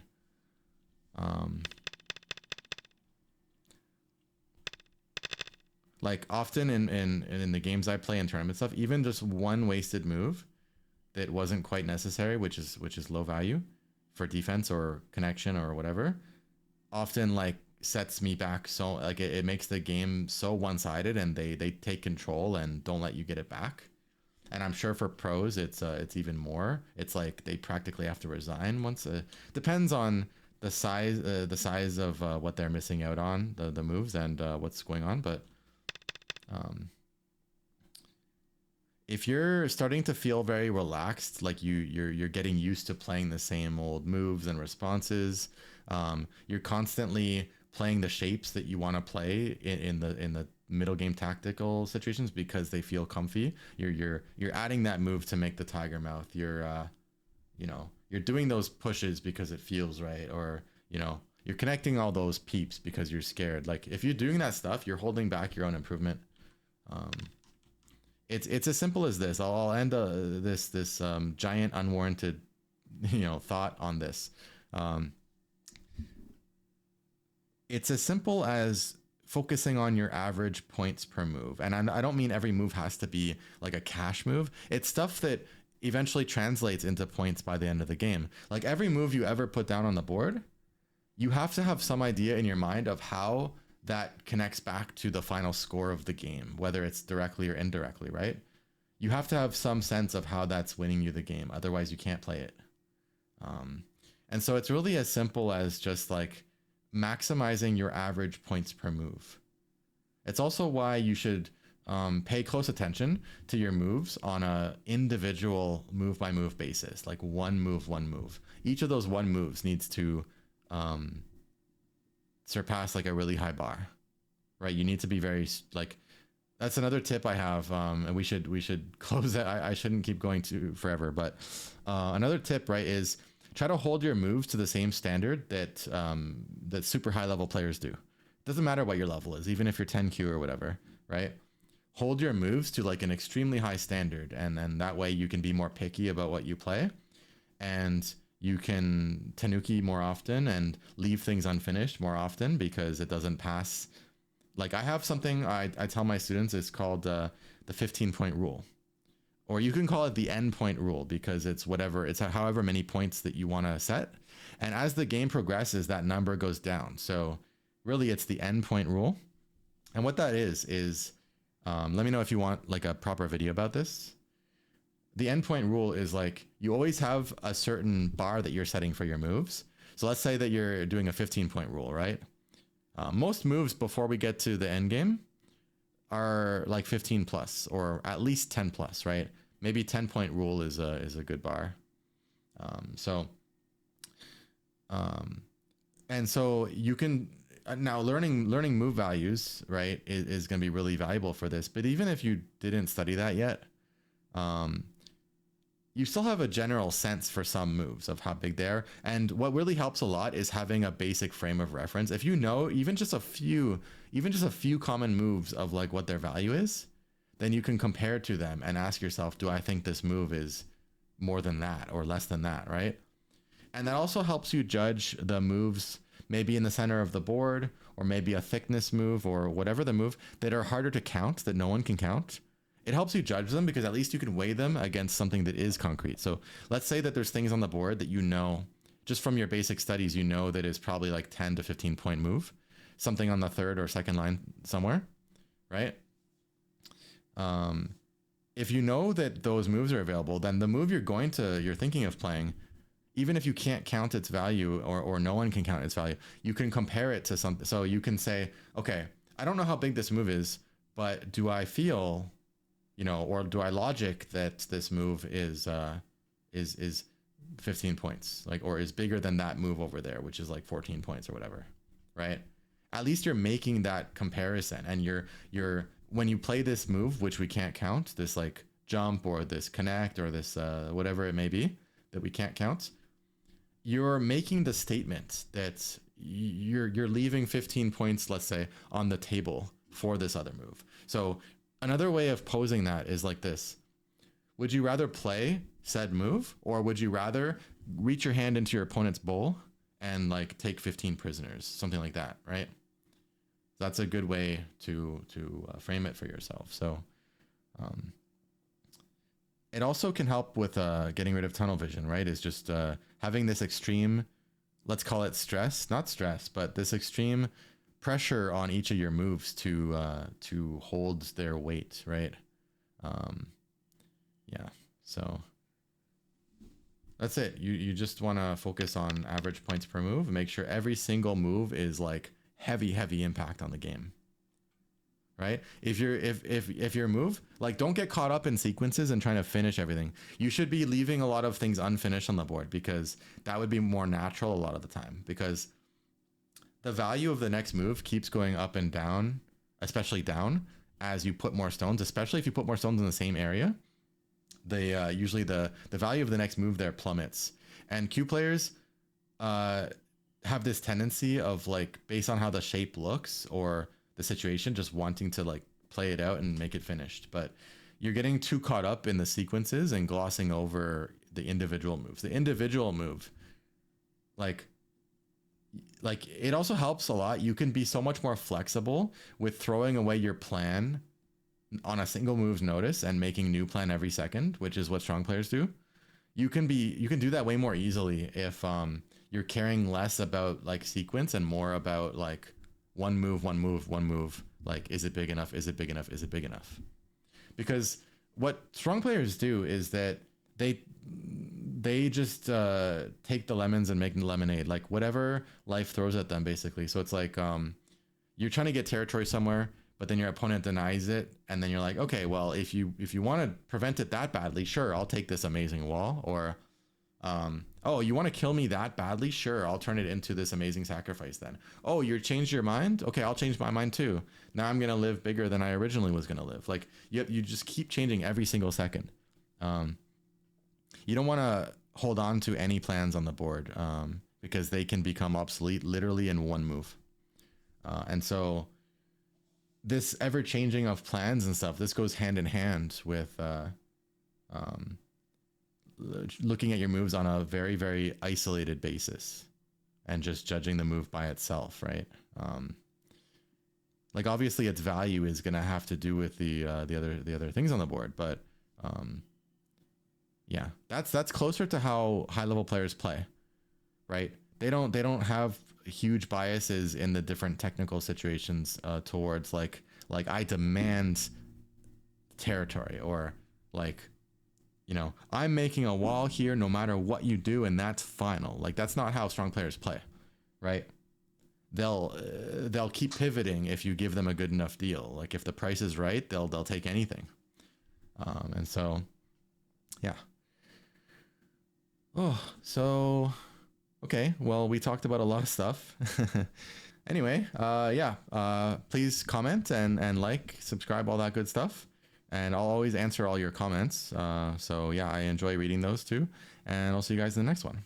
S1: Like often in the games I play in tournament stuff, even just one wasted move that wasn't quite necessary, which is low value for defense or connection or whatever, often like sets me back. So like it makes the game so one-sided, and they take control and don't let you get it back. And I'm sure for pros it's even more. It's like they practically have to resign once. Depends on the size of what they're missing out on, the moves, and what's going on. But if you're starting to feel very relaxed, like you're getting used to playing the same old moves and responses, you're constantly playing the shapes that you want to play in the middle game tactical situations because they feel comfy. You're adding that move to make the tiger mouth. You're you know, you're doing those pushes because it feels right, or you know, you're connecting all those peeps because you're scared. Like if you're doing that stuff, you're holding back your own improvement. It's as simple as this. I'll end this giant unwarranted, you know, thought on this. It's as simple as focusing on your average points per move. And I don't mean every move has to be like a cash move. It's stuff that eventually translates into points by the end of the game. Like every move you ever put down on the board, you have to have some idea in your mind of how that connects back to the final score of the game, whether it's directly or indirectly, right? You have to have some sense of how that's winning you the game. Otherwise you can't play it. And so it's really as simple as just like maximizing your average points per move. It's also why you should pay close attention to your moves on a individual move by move basis, like one move. Each of those one moves needs to surpass like a really high bar, right? You need to be very like, that's another tip I have, and we should close that. I shouldn't keep going to forever, but another tip, right, is try to hold your moves to the same standard that that super high level players do. Doesn't matter what your level is, even if you're 10Q or whatever, right? Hold your moves to like an extremely high standard, and then that way you can be more picky about what you play, and you can tanuki more often and leave things unfinished more often because it doesn't pass. Like I have something I tell my students, it's called the 15-point rule. Or you can call it the end point rule because it's whatever, it's however many points that you want to set. And as the game progresses, that number goes down. So really it's the end point rule. And what that is let me know if you want like a proper video about this. The endpoint rule is like you always have a certain bar that you're setting for your moves. So let's say that you're doing a 15-point rule, right? Most moves before we get to the end game are like 15 plus or at least 10 plus, right? Maybe 10-point rule is a good bar. And so you can now learning move values, right, is going to be really valuable for this. But even if you didn't study that yet, you still have a general sense for some moves of how big they are. And what really helps a lot is having a basic frame of reference. If you know even just a few common moves of like what their value is, then you can compare to them and ask yourself, do I think this move is more than that or less than that, right? And that also helps you judge the moves maybe in the center of the board, or maybe a thickness move or whatever the move that are harder to count, that no one can count. It helps you judge them because at least you can weigh them against something that is concrete. So let's say that there's things on the board that you know, just from your basic studies, you know that is probably like 10 to 15 point move. something on the third or second line somewhere, right? If you know that those moves are available, then the move you're thinking of playing, even if you can't count its value or no one can count its value, you can compare it to something. So you can say, okay, I don't know how big this move is, but do I feel, or do I logic that this move is 15 points, like, or is bigger than that move over there, which is like 14 points or whatever, right? At least you're making that comparison, and you're when you play this move, which we can't count, this like jump or this connect or this whatever it may be that we can't count, you're making the statement that you're leaving 15 points, let's say, on the table for this other move. So another way of posing that is like this: would you rather play said move, or would you rather reach your hand into your opponent's bowl and like take 15 prisoners, something like that, right? That's a good way to frame it for yourself. So it also can help with getting rid of tunnel vision, right? Is just having this extreme, let's call it stress, not stress, but this extreme pressure on each of your moves to hold their weight, right? Yeah, so that's it. You just want to focus on average points per move. Make sure every single move is like heavy impact on the game, right? If your move, like, don't get caught up in sequences and trying to finish everything. You should be leaving a lot of things unfinished on the board, because that would be more natural a lot of the time, because the value of the next move keeps going up and down, especially down, as you put more stones, especially if you put more stones in the same area. They usually the value of the next move there plummets. And Q players have this tendency of, like, based on how the shape looks or the situation, just wanting to like play it out and make it finished. But you're getting too caught up in the sequences and glossing over the individual moves. The individual move, like it also helps a lot. You can be so much more flexible with throwing away your plan on a single move's notice and making new plan every second, which is what strong players do. You can do that way more easily if you're caring less about like sequence and more about like one move. Like, is it big enough? Is it big enough? Is it big enough? Because what strong players do is that they just take the lemons and make the lemonade, like whatever life throws at them, basically. So it's like you're trying to get territory somewhere, but then your opponent denies it, and then you're like, okay, well, if you want to prevent it that badly, sure, I'll take this amazing wall. Or oh, you want to kill me that badly? Sure, I'll turn it into this amazing sacrifice then. Oh, you changed your mind? Okay, I'll change my mind too. Now I'm gonna live bigger than I originally was gonna live. Like, you just keep changing every single second. You don't want to hold on to any plans on the board because they can become obsolete literally in one move. And so this ever changing of plans and stuff, this goes hand in hand with looking at your moves on a very, very isolated basis and just judging the move by itself, right? Like, obviously its value is going to have to do with the other things on the board, but yeah, that's closer to how high level players play, right? They don't have huge biases in the different technical situations towards like I demand territory, or like, I'm making a wall here no matter what you do, and that's final. Like, that's not how strong players play, right? They'll keep pivoting if you give them a good enough deal. Like, if the price is right, they'll take anything. And so, yeah. Oh, so, okay. Well, we talked about a lot of stuff. Anyway, yeah, please comment and like, subscribe, all that good stuff. And I'll always answer all your comments. So yeah, I enjoy reading those too. And I'll see you guys in the next one.